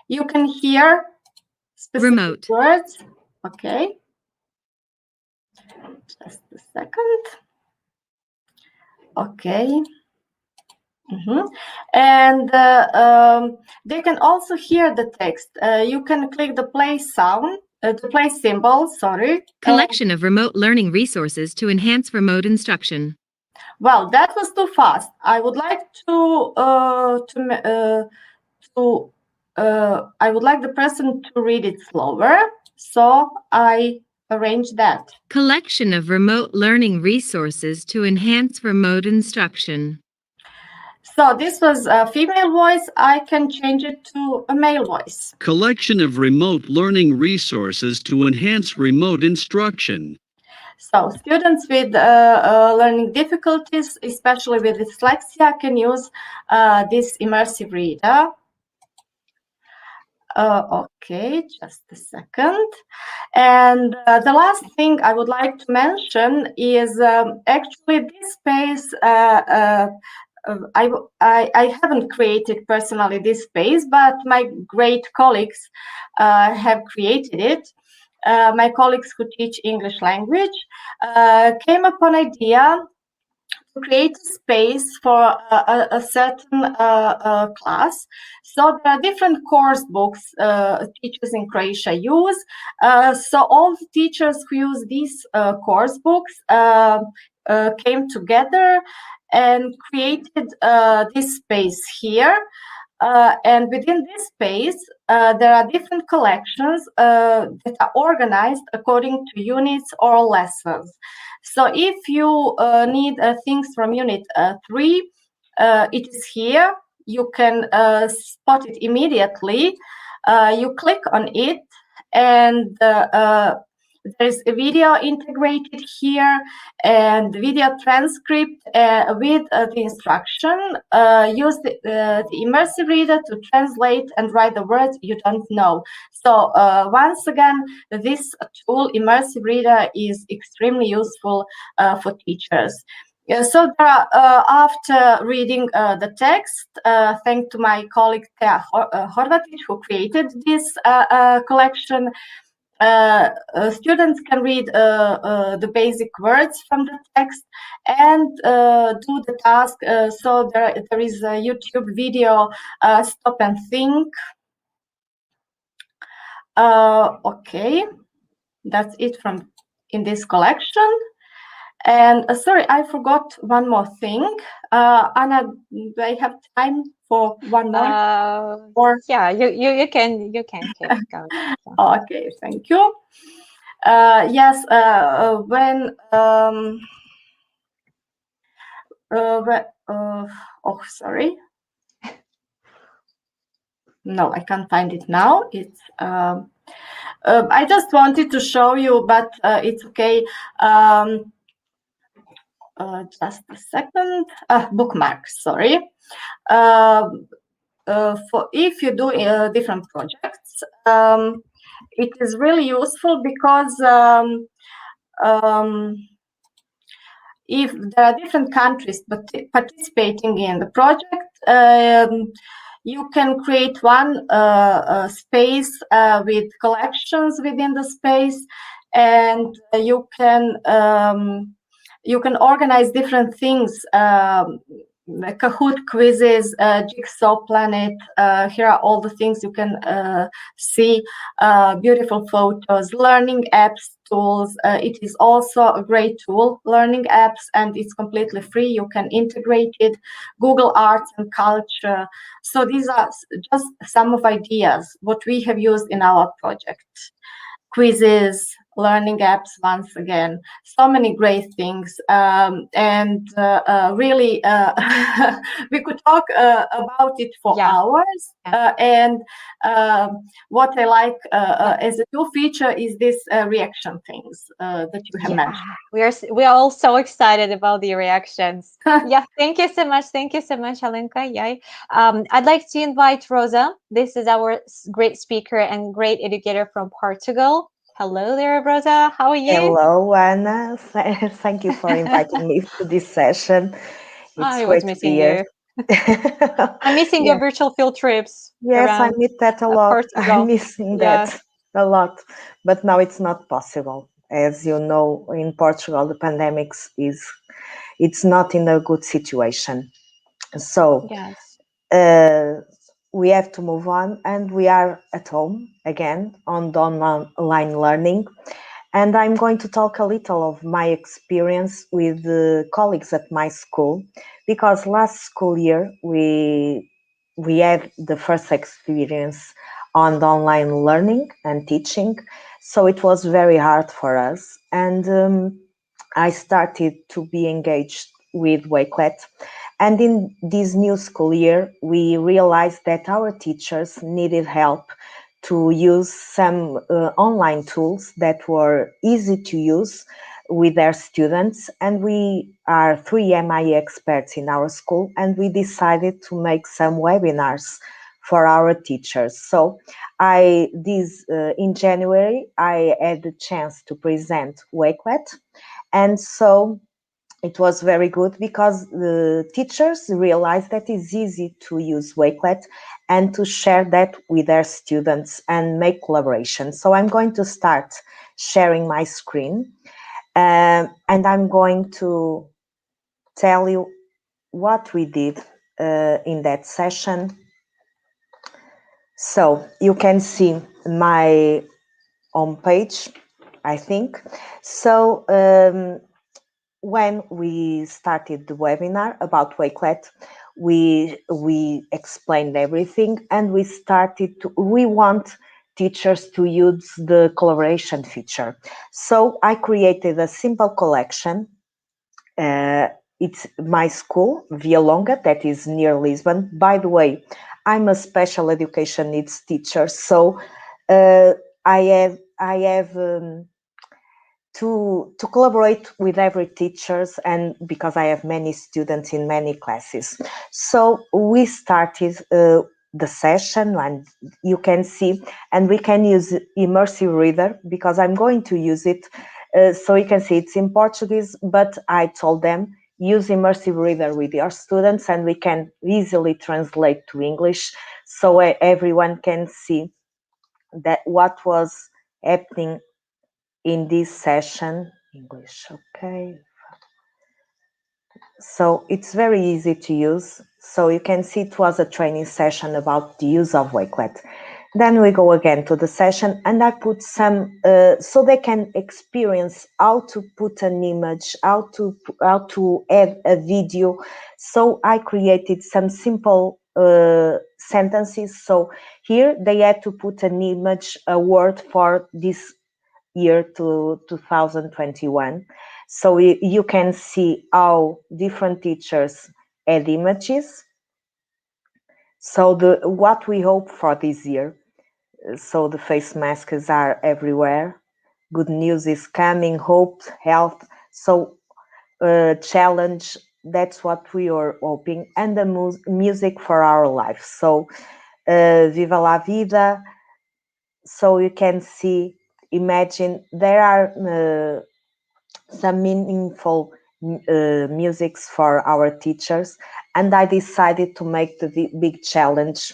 F: You can hear specific
G: remote
F: words. Okay. Just a second. Okay. And they can also hear the text. You can click the play sound, the play symbol, sorry.
G: Collection of remote learning resources to enhance remote instruction.
F: Well, that was too fast. I would like I would like the person to read it slower, so I arrange that.
G: Collection of remote learning resources to enhance remote instruction.
F: So this was a female voice. I can change it to a male voice.
H: Collection of remote learning resources to enhance remote instruction.
F: So students with learning difficulties, especially with dyslexia, can use this immersive reader. Okay, just a second. And the last thing I would like to mention is actually this space. I haven't created personally this space, but my great colleagues have created it. My colleagues who teach English language came upon an idea to create a space for a certain class. So there are different course books teachers in Croatia use. So all the teachers who use these course books came together and created this space here. And within this space, there are different collections that are organized according to units or lessons. So if you need things from unit 3, it is here. You can spot it immediately. You click on it, and there's a video integrated here and video transcript with the instruction. Use the immersive reader to translate and write the words you don't know. So once again, this tool, immersive reader, is extremely useful for teachers. So after reading the text, thanks to my colleague Harvey, who created this collection, students can read the basic words from the text and do the task. So there is a YouTube video, Stop and Think. Okay, that's it from in this collection. And sorry, I forgot one more thing. Anna, do I have time for one more?
A: Or yeah, you can keep going.
F: Okay, thank you. Yes, when oh, sorry. No, I can't find it now. It's I just wanted to show you, but it's okay. Just a second. Bookmarks, sorry. For if you do different projects, it is really useful because if there are different countries participating in the project, you can create one space with collections within the space, and you can organize different things Kahoot quizzes, Jigsaw Planet. Here are all the things you can see, beautiful photos, learning apps, tools. It is also a great tool, learning apps, and it's completely free. You can integrate it, Google Arts and Culture. So these are just some of ideas, what we have used in our project. Quizzes, learning apps, once again, so many great things, and really we could talk about it for hours. And what I like as a new feature is this reaction things that you have mentioned.
A: We are all so excited about the reactions. Thank you so much. Thank you so much, Alenka. I'd like to invite Rosa. This is our great speaker and great educator from Portugal. Hello there, Rosa. How are you?
I: Hello, Anna. Thank you for inviting me to this session.
A: I was missing you. I'm missing your virtual field trips.
I: Yes, I miss that a lot.
A: Portugal.
I: I'm missing that a lot. But now it's not possible. As you know, in Portugal, the pandemic it's not in a good situation. So we have to move on, and we are at home again on the online learning. And I'm going to talk a little of my experience with the colleagues at my school, because last school year we had the first experience on the online learning and teaching. So it was very hard for us. And I started to be engaged with Wakelet. And in this new school year, we realized that our teachers needed help to use some online tools that were easy to use with their students. And we are 3 MIE experts in our school, and we decided to make some webinars for our teachers. So in January, I had the chance to present Wakelet. And so it was very good because the teachers realized that it's easy to use Wakelet and to share that with their students and make collaboration. So I'm going to start sharing my screen, and I'm going to tell you what we did in that session. So you can see my homepage, I think. So when we started the webinar about Wakelet, we explained everything, and we want teachers to use the collaboration feature. So I created a simple collection. It's my school, Via Longa, that is near Lisbon. By the way, I'm a special education needs teacher, so I have to collaborate with every teachers, and because I have many students in many classes. So we started the session, and you can see, and we can use immersive reader because I'm going to use it. So you can see it's in Portuguese, but I told them use immersive reader with your students, and we can easily translate to English, so everyone can see that what was happening in this session. English, okay. So it's very easy to use. So you can see it was a training session about the use of Wakelet. Then we go again to the session, and I put some, so they can experience how to put an image, how to add a video. So I created some simple sentences. So here they had to put an image, a word for this year to 2021. So you can see how different teachers add images. So what we hope for this year. So the face masks are everywhere. Good news is coming, hope, health. So challenge, that's what we are hoping. And the music for our life. So Viva la Vida. So you can see, imagine there are some meaningful musics for our teachers, and I decided to make the big challenge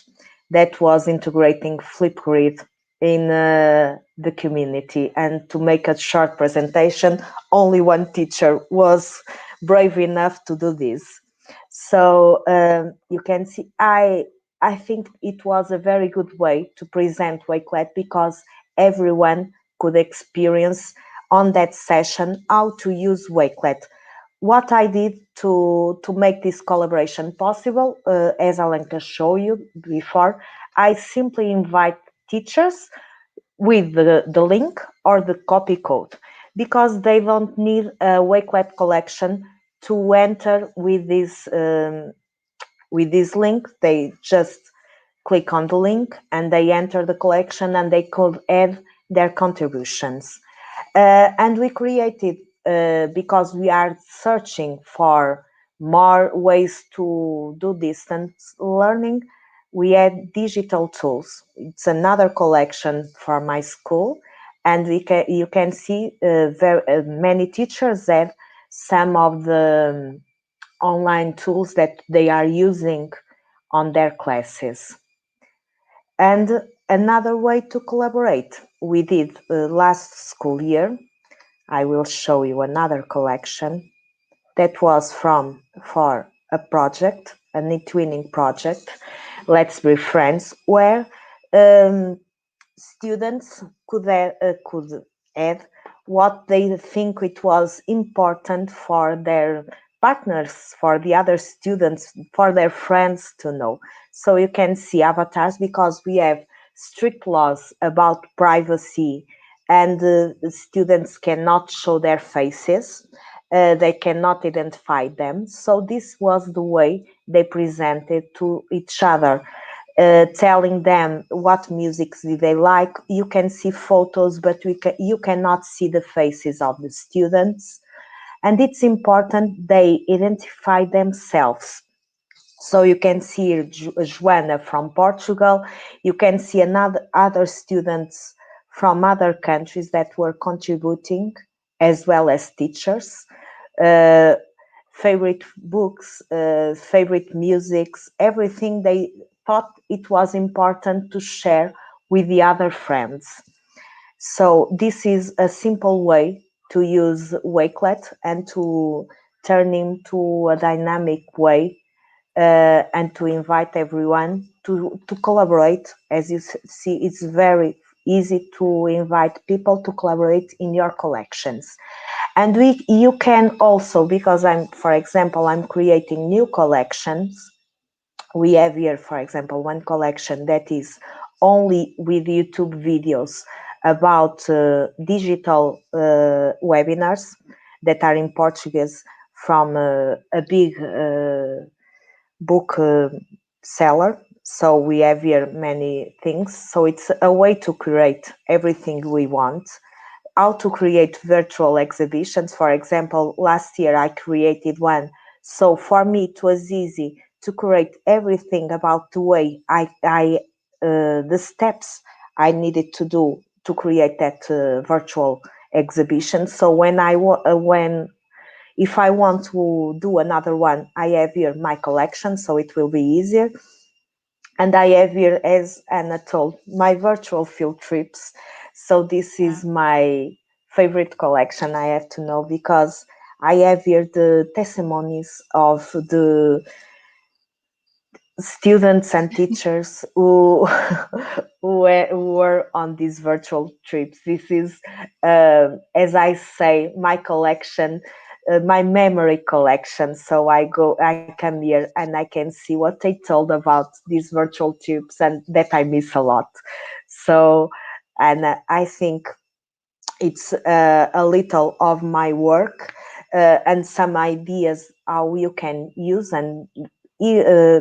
I: that was integrating Flipgrid in the community, and to make a short presentation. Only one teacher was brave enough to do this. So you can see, I think it was a very good way to present Wakelet, because everyone could experience on that session how to use Wakelet. What I did to make this collaboration possible, as Alenka showed you before, I simply invite teachers with the link or the copy code, because they don't need a Wakelet collection to enter with this link. They just click on the link and they enter the collection, and they could add their contributions. And we created, because we are searching for more ways to do distance learning, we add digital tools. It's another collection for my school, and you can see many teachers have some of the online tools that they are using on their classes. And another way to collaborate, we did last school year. I will show you another collection that was for a project, an e-twinning project, Let's Be Friends, where students could add what they think it was important for their partners, for the other students, for their friends to know. So you can see avatars, because we have strict laws about privacy, and the students cannot show their faces. They cannot identify them. So this was the way they presented to each other, telling them what music they like. You can see photos, but you cannot see the faces of the students. And it's important they identify themselves. So you can see Joana from Portugal. You can see other students from other countries that were contributing, as well as teachers. Favorite books, favorite musics, everything they thought it was important to share with the other friends. So this is a simple way to use Wakelet and to turn into a dynamic way, and to invite everyone to collaborate. As you see, it's very easy to invite people to collaborate in your collections. And you can also, because for example, I'm creating new collections. We have here, for example, one collection that is only with YouTube videos about digital webinars that are in Portuguese from a big book seller. So we have here many things. So it's a way to create everything we want. How to create virtual exhibitions. For example, last year I created one. So for me, it was easy to create everything about the way the steps I needed to do to create that virtual exhibition. So if I want to do another one, I have here my collection, so it will be easier. And I have here, as Anna told, my virtual field trips. So this is my favorite collection, I have to know, because I have here the testimonies of the students and teachers who were on these virtual trips. This is, as I say, my collection, my memory collection. So I come here and I can see what they told about these virtual trips, and that I miss a lot. So, and I think it's a little of my work and some ideas how you can use, and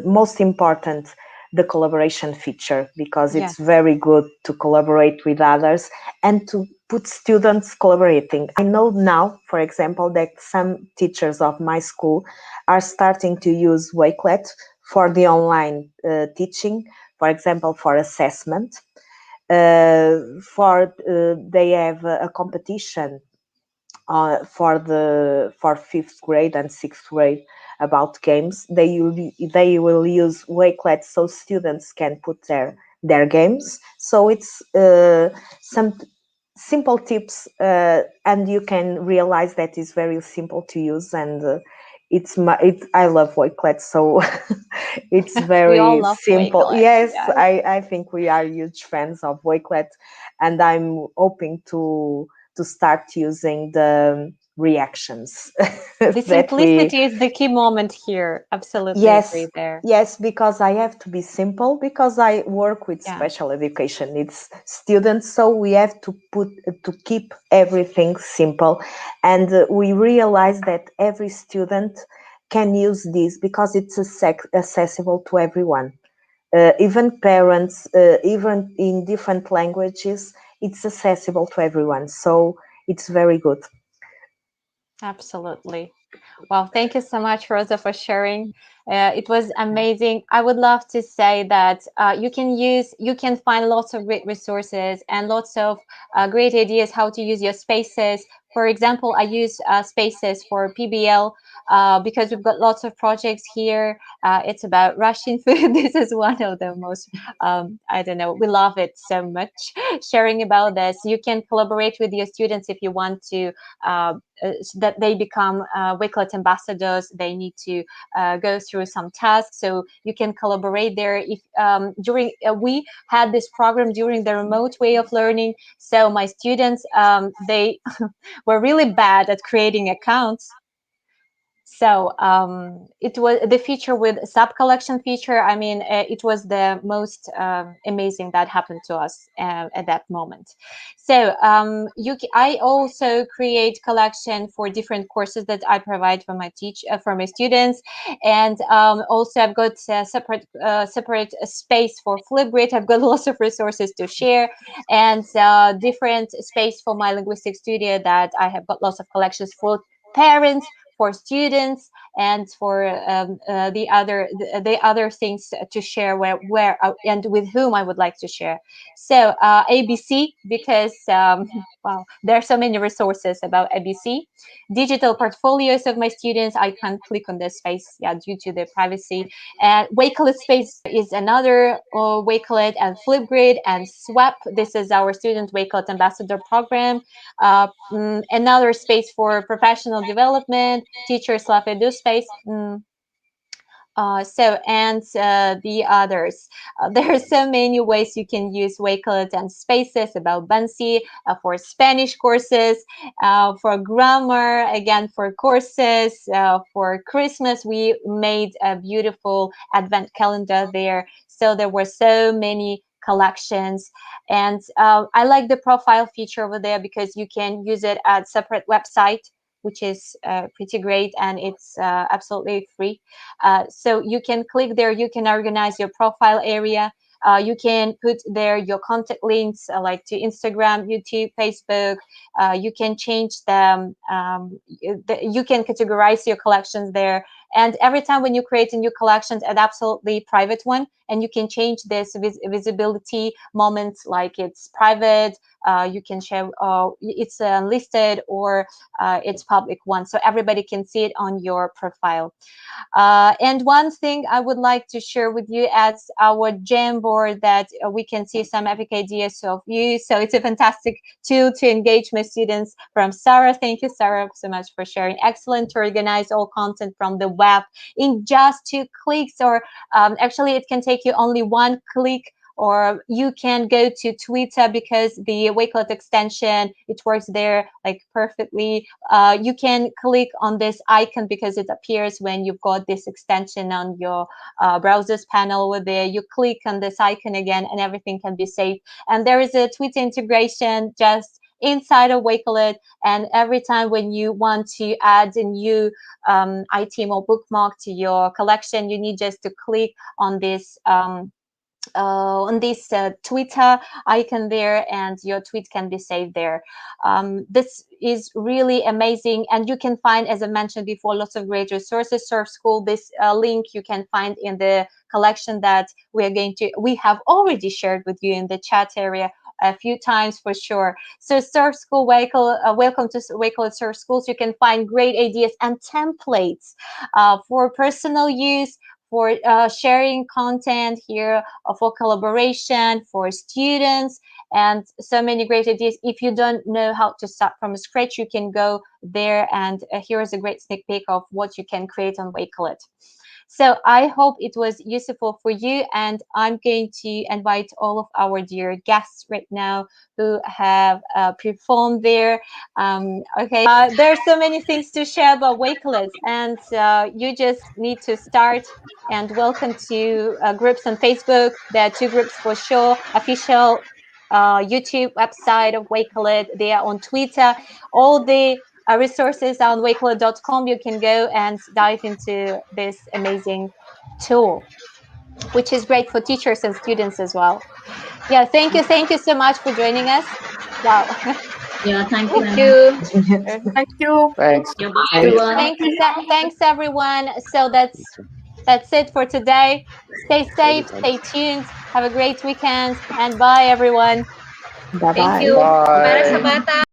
I: most important, the collaboration feature, because it's very good to collaborate with others and to put students collaborating. I know now, for example, that some teachers of my school are starting to use Wakelet for the online teaching, for example, for assessment. They have a competition for 5th grade and 6th grade about games. They will use Wakelet so students can put their games. So it's some simple tips, and you can realize that it's very simple to use, and I love Wakelet, so it's
A: We
I: very
A: all love
I: simple.
A: Wakelet.
I: Yes,
A: Yes.
I: I think we are huge fans of Wakelet, and I'm hoping to start using the reactions
A: The
I: that we.
A: simplicity is the key moment here. Absolutely agree
I: Yes,
A: there.
I: yes, because I have to be simple because I work with
A: Yeah.
I: special education needs students, so we have to keep everything simple, and we realize that every student can use this because it's accessible to everyone, even parents, even in different languages, it's accessible to everyone. So it's very good.
A: Absolutely. Well, thank you so much, Rosa, for sharing. It was amazing. I would love to say that you can find lots of great resources and lots of great ideas how to use your spaces. For example, I use spaces for PBL because we've got lots of projects here. It's about Russian food. This is one of the most, I don't know, we love it so much. Sharing about this, you can collaborate with your students if you want to. That they become Wakelet ambassadors. They need to go through some tasks, so you can collaborate there. If during we had this program during the remote way of learning, so my students they were really bad at creating accounts. So it was the feature with sub collection feature. I mean, it was the most amazing that happened to us at that moment. So I also create collection for different courses that I provide for my for my students, and also I've got separate space for Flipgrid. I've got lots of resources to share, and different space for my linguistic studio that I have got lots of collections for parents, for students, and for the other things to share where and with whom I would like to share. So ABC, because wow, there are so many resources about ABC. Digital portfolios of my students, I can't click on this space, yeah, due to the privacy. And Wakelet space is another Wakelet, and Flipgrid and Swap. This is our student Wakelet ambassador program. Another space for professional development, teachers love edu space. The others. There are so many ways you can use Wakelet and spaces about Buncee for Spanish courses, for grammar, again for courses, for Christmas. We made a beautiful advent calendar there. So there were so many collections, and I like the profile feature over there because you can use it at separate website, which is pretty great, and it's absolutely free. So you can click there, you can organize your profile area. You can put there your contact links like to Instagram, YouTube, Facebook. You can change them. You can categorize your collections there. And every time when you create a new collection, an absolutely private one, and you can change this visibility moments like it's private. You can share it's listed or it's public one, so everybody can see it on your profile. And one thing I would like to share with you as our Jamboard that we can see some epic ideas of use. So it's a fantastic tool to engage my students from Sarah. Thank you, Sarah, so much for sharing. Excellent to organize all content from the web in just 2 clicks, or actually it can take you only 1 click. Or you can go to Twitter because the Wakelet extension, it works there like perfectly. You can click on this icon because it appears when you've got this extension on your browser's panel over there. You click on this icon again and everything can be saved. And there is a Twitter integration just inside of Wakelet, and every time when you want to add a new item or bookmark to your collection, you need just to click on this Twitter icon there, and your tweet can be saved there. This is really amazing, and you can find, as I mentioned before, lots of great resources. Surf School, this link you can find in the collection that we have already shared with you in the chat area a few times for sure. So Surf School, welcome to Wakelet Surf Schools. You can find great ideas and templates for personal use, for sharing content here, for collaboration, for students, and so many great ideas. If you don't know how to start from scratch, you can go there, and here is a great sneak peek of what you can create on Wakelet. So I hope it was useful for you, and I'm going to invite all of our dear guests right now who have performed there. Okay, there are so many things to share about Wakelet, and you just need to start. And welcome to groups on Facebook. There are 2 groups for sure. Official YouTube website of Wakelet. They are on Twitter. All the resources on wakelet.com. You can go and dive into this amazing tool, which is great for teachers and students as well. Yeah, thank you so much for joining us. Wow.
D: Yeah, thank you.
E: Thank you.
F: Thank you.
C: Thanks.
A: Thanks everyone. So that's it for today. Stay safe, stay tuned, have a great weekend, and bye everyone.
I: Bye-bye.
E: Thank you.
C: Bye.
E: Para sa bata.